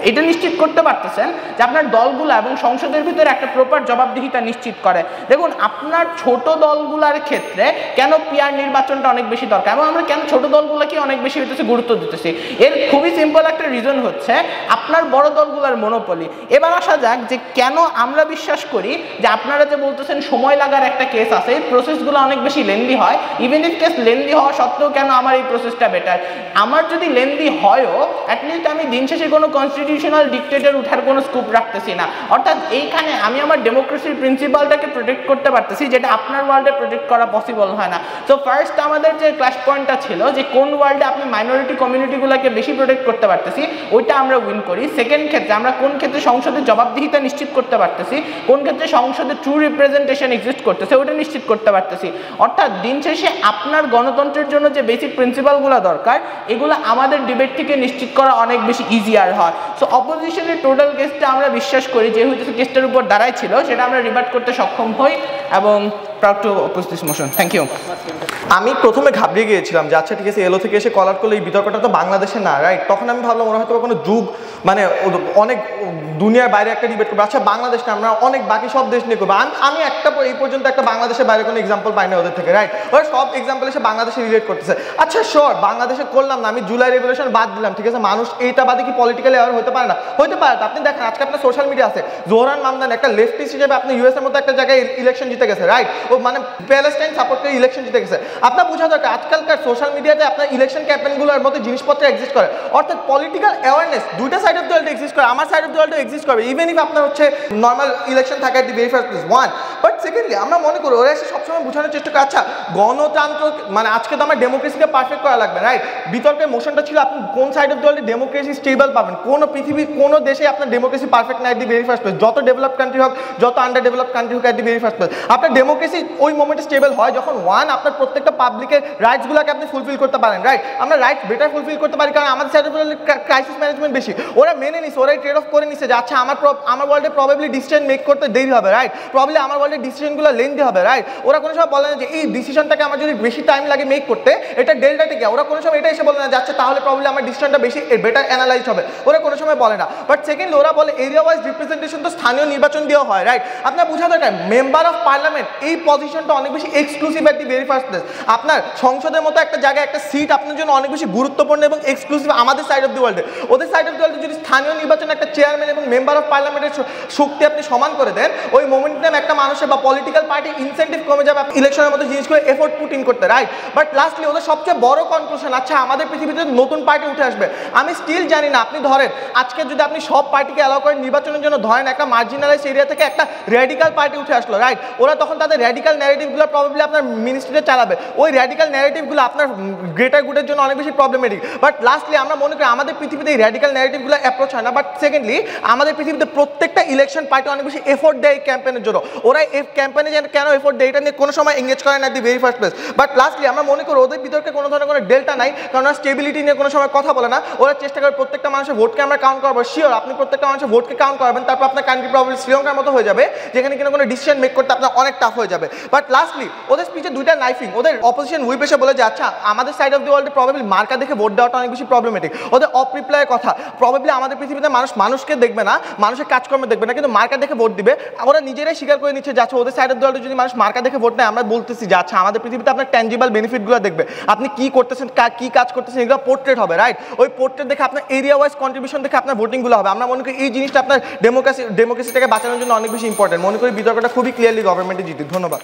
এটা নিশ্চিত করতে পারতেছেন যে আপনার দলগুলো এবং সংসদের ভিতরে একটা প্রপার জবাবদিহিতা নিশ্চিত করে। দেখুন আপনার ছোট দলগুলোর ক্ষেত্রে কেন পিআর নির্বাচনটা অনেক বেশি দরকার এবং আমরা কেন ছোট দলগুলোকে অনেক বেশি হইতেছে গুরুত্ব দিতেছি, এর খুবই সিম্পল একটা রিজন হচ্ছে আপনার বড় দলগুলোর মনোপলি। এবার আসা যাক যে কেন আমরা বিশ্বাস করি যে আপনারা যে বলতেছেন সময় লাগার একটা কেস আছে, এই প্রসেসগুলো অনেক বেশি লেন্দি হয়। ইভেন ইফ কেস লেন্দি হওয়া সত্ত্বেও কেন আমার এই প্রসেসটা বেটার, আমার যদি লেন্দি হয়ও অ্যাটলিস্ট আমি দিন শেষে কোনো কনস্টিটিউশনাল ডিক্টেটর উঠার কোনো স্কোপ রাখতেছি না। অর্থাৎ এইখানে আমি আমার ডেমোক্রেসির প্রিন্সিপালটাকে প্রোটেক্ট করতে পারতেছি, যেটা আপনার ওয়ার্ল্ডে প্রোটেক্ট করা পসিবল হয় না। সো ফার্স্ট আমাদের যে ক্লাস পয়েন্টটা ছিল যে কোন ওয়ার্ল্ডে আপনি মাইনরিটি কমিউনিটিগুলোকে বেশি প্রোটেক্ট করতে পারতেছি, ওইটা আমরা উইন করি। সেকেন্ড ক্ষেত্রে আমরা কোন ক্ষেত্রে সংসদের জবাবদিহিতা নিশ্চিত করতে পারতেছি, কোন ক্ষেত্রে সংসদে ট্রু রিপ্রেজেন্টেশন এক্সিস্ট করতেছে ওটা নিশ্চিত করতে পারতেছি। অর্থাৎ দিন শেষে আপনার গণতন্ত্রের জন্য যে বেসিক প্রিন্সিপালগুলো দরকার এগুলো আমাদের ডিবেট থেকে নিশ্চিত করা অনেক বেশি ইজিয়ার হয়। সো অপোজিশনের টোটাল কেসটা আমরা বিশ্বাস করি যে হয়তো কেসটার উপর দাঁড়াই ছিল সেটা আমরা রিবার্ট করতে সক্ষম হই এবং proud to oppose this motion. Thank you. আমি প্রথমে ঘাবড়িয়ে গিয়েছিলাম যে আচ্ছা ঠিক আছে এলো থেকে এসে কলার করলে এই বিতর্কটা তো বাংলাদেশে না, রাইট? তখন আমি ভাবলাম ওরা হয়তো কোনো যুগ মানে অনেক দুনিয়ার বাইরে একটা ডিবেট করবে। আচ্ছা বাংলাদেশ না, আমরা অনেক বাকি সব দেশ নিয়ে করবো। আমি একটা এই পর্যন্ত একটা বাংলাদেশের বাইরে কোনো এক্সাম্পল পাই না ওদের থেকে, রাইট? ওরা সব এক্সাম্পল এসে বাংলাদেশে রিলেট করতেছে। আচ্ছা শিওর বাংলাদেশে করলাম না, আমি জুলাই রেভলিউশন বাদ দিলাম, ঠিক আছে? মানুষ এইটা বাদে কি পলিটিক্যালি অ্যাওয়ার হতে পারে না? হতে পারে। আপনি দেখেন আজকে আপনার সোশ্যাল মিডিয়া আছে, জোহরান মামদানি একটা লেফটিস্ট হিসেবে আপনি ইউএস এর মতো একটা জায়গায় ইলেকশন জিতে গেছে, রাইট? ও মানে প্যালেস্টাইন সাপোর্ট করে ইলেকশন জিতে গেছে। আপনার বোঝা দরকার আজকালকার সোশ্যাল মিডিয়াতে আপনার ইলেকশন ক্যাম্পেইনগুলোর মতো জিনিসপত্র এক্সিস্ট করে। অর্থাৎ পলিটিক্যাল অ্যাওয়ারনেস দুইটা side of the world exist করে, আমার side of the world exist করে, ইভেন ইফ আপনার হচ্ছে নর্মাল ইলেকশন থাকে at the very first place one. But secondly আমরা মনে করি ওরা এসে সবসময় বোঝানোর চেষ্টা করে আচ্ছা গণতন্ত্র মানে আজকে তো আমার ডেমোক্রেসিকে পারফেক্ট করা লাগবে, রাইট? বিতর্কের মোশনটা ছিল আপনি কোন সাইড অফ দ্য ওয়ার্ল্ডে ডেমোক্রেসি স্টেবল পাবেন, কোন পৃথিবীর কোন দেশে আপনার ডেমোক্রেসি পারফেক্ট না এট দি ভেরি ফার্স্ট প্লেস। যত ডেভেলপড কান্ট্রি হোক, যত আন্ডার ডেভেলপড কান্ট্রি হোক, এট দি ভেরি ফার্স্ট প্লেস আপনার ডেমোক্রেসি ওই মোমেন্টে স্টেবল হয় যখন ওয়ান আপনার প্রত্যেকটা পাবলিকের রাইটসগুলোকে আপনি ফুলফিল করতে পারেন, রাইট? আমরা রাইট বেটার ফুলফিল করতে পারি কারণ আমাদের সাইড অফ দ্য ওয়ার্ল্ডে ক্রাইসিস ম্যানেজমেন্ট বেশি। ওরা মেনে নিছে, ওরাই ট্রেড অফ করে নিছে যে আচ্ছা আমার ওয়ার্ল্ডে প্রবাবলি ডিসিশন মেক করতে দেরি হবে, রাইট? প্রবাবলি আমার ওয়ার্ল্ডে ডিসিশনগুলো লেন্দি হবে, রাইট? ওরা কোনো সময় বলে না যে এই ডিসিশনটাকে আমার যদি বেশি টাইম লাগে মেক করতে এটা ডেল্টাতে গিয়ে, ওরা কোনো সময় এটা এসে বলে না যে আচ্ছা তাহলে প্রবাবলি আমার ডিসিশনটা বেশি বেটার অ্যানালাইজড হবে, ওরা কোনো সময় বলে না। বাট সেকেন্ডলি ওরা বলে এরিয়া ওয়াইজ রিপ্রেজেন্টেশন তো স্থানীয় নির্বাচন দেওয়া হয়, রাইট? আপনার বোঝা দরকার মেম্বার অফ পার্লামেন্ট এই পজিশনটা অনেক বেশি exclusive at the very first place. আপনার সংসদের মতো একটা জায়গায় একটা সিট আপনার জন্য অনেক বেশি গুরুত্বপূর্ণ এবং এক্সক্লুসিভ আমাদের সাইড অফ দি ওয়ার্ল্ডে। ওদের সাইড অফ দি ওয়ার্ল্ডে যদি স্থানীয় নির্বাচনে একটা চেয়ারম্যান এবং মেম্বার অফ পার্লামেন্টের শক্তি আপনি সমান করে দেন, ওই মোমেন্টাম একটা মানুষের বা পলিটিক্যাল পার্টি ইনসেন্টিভ কমে যাবে ইলেকশনের মতো জিনিসগুলো এফোর্ট পুট ইন করতে, রাইট? বাট লাস্টলি ওদের সবচেয়ে বড় কনক্লুশন আচ্ছা আমাদের পৃথিবীতে নতুন পার্টি উঠে আসবে। আমি স্টিল জানি না আপনি ধরেন আজকে যদি আপনি সব পার্টিকে অ্যালাউ করেন নির্বাচনের জন্য, ধরেন একটা মার্জিনালাইজ এরিয়া থেকে একটা র্যাডিক্যাল পার্টি উঠে আসলো, রাইট? ওরা তখন তাদের র্যাডিক্যাল ন্যারেটিভগুলো প্রবাবলি আপনার মিনিস্ট্রিতে চালাবে। ওই র্যাডিক্যাল ন্যারেটিভগুলো আপনার গ্রেটার গুডের জন্য অনেক বেশি প্রবলেমেটিক। বাট লাস্টলি আমরা মনে করি আমাদের পৃথিবীতে এই র্যাডিক্যাল ন্যারেটিভগুলো অ্যাপ্রোচ হয় না। বাট সেকেন্ডলি আমাদের পৃথিবীতে প্রত্যেকটা ইলেকশন পার্টি অনেক বেশি এফোর্ট দেয় এই ক্যাম্পেইনের জন্য। ওরা এই ক্যাম্পেইনে কেন এফোর্ট দেয় এটা নিয়ে কোনো সময় এঙ্গেজ করে না দি very first place. But lastly আমরা মনে করি ওদের বিতর্কে কোনো ধরনের কোনো ডেল্টা নাই, কারণ ওরা স্টেবিলিটি নিয়ে কোনো সময় কথা বলে না। ওরা চেষ্টা করে প্রত্যেকটা মানুষের ভোটকে আমরা কাউন্ট করবো। শিওর আপনি প্রত্যেকটা মানুষের ভোটকে কাউন্ট করবেন, তারপর আপনার কান্ট্রি প্রবলেম শ্রীলঙ্কার মতো হয়ে যাবে যেখানে কিনা কোনো ডিসিশন মেক করতে আপনার অনেক টাফ হয়ে যাবে। বাট লাস্টলি ওদের স্পিচে দুইটা নাইফিং, ওদের অপোজিশন হুইপ এসে বলে যে আচ্ছা আমাদের সাইড অফ দি ওয়ার্ল্ডে প্রবাবলি মার্কা দেখে ভোট দেওয়াটা অনেক বেশি প্রবলেমেটিক। ওদের অফ রিপ্লাইয়ের কথা প্রবাবলি আমাদের পৃথিবীতে মানুষকে দেখবে না, মানুষের কাজকর্মে দেখবে না, কিন্তু মার্কা দেখে ভোট দিবে। ওরা নিজেরাই স্বীকার করে নিচ্ছে যে আচ্ছা ওদের সাইড অফ দি ওয়ার্ল্ডে যদি মানুষ মার্কা দেখে ভোট নেয় আমরা বলতেছি যে আচ্ছা আমাদের পৃথিবীতে আপনার ট্যাঞ্জিবল বেনিফিটগুলো দেখবে, আপনি কি করতেছেন কি কাজ করতেছেন এগুলো পোর্ট্রেট হবে, রাইট? ওই পোর্ট্রেট দেখে আপনার এরিয়া ওয়াইজ কন্ট্রিবিউশন দেখে আপনার ভোটিংগুলো হবে। আমরা মনে করি এই জিনিসটা আপনার ডেমোক্রেসিটাকে বাঁচানোর জন্য অনেক বেশি ইম্পর্টেন্ট। মনে করি বিতর্কটা খুবই ক্লিয়ারলি গভর্নমেন্টে জিতে। ধন্যবাদ।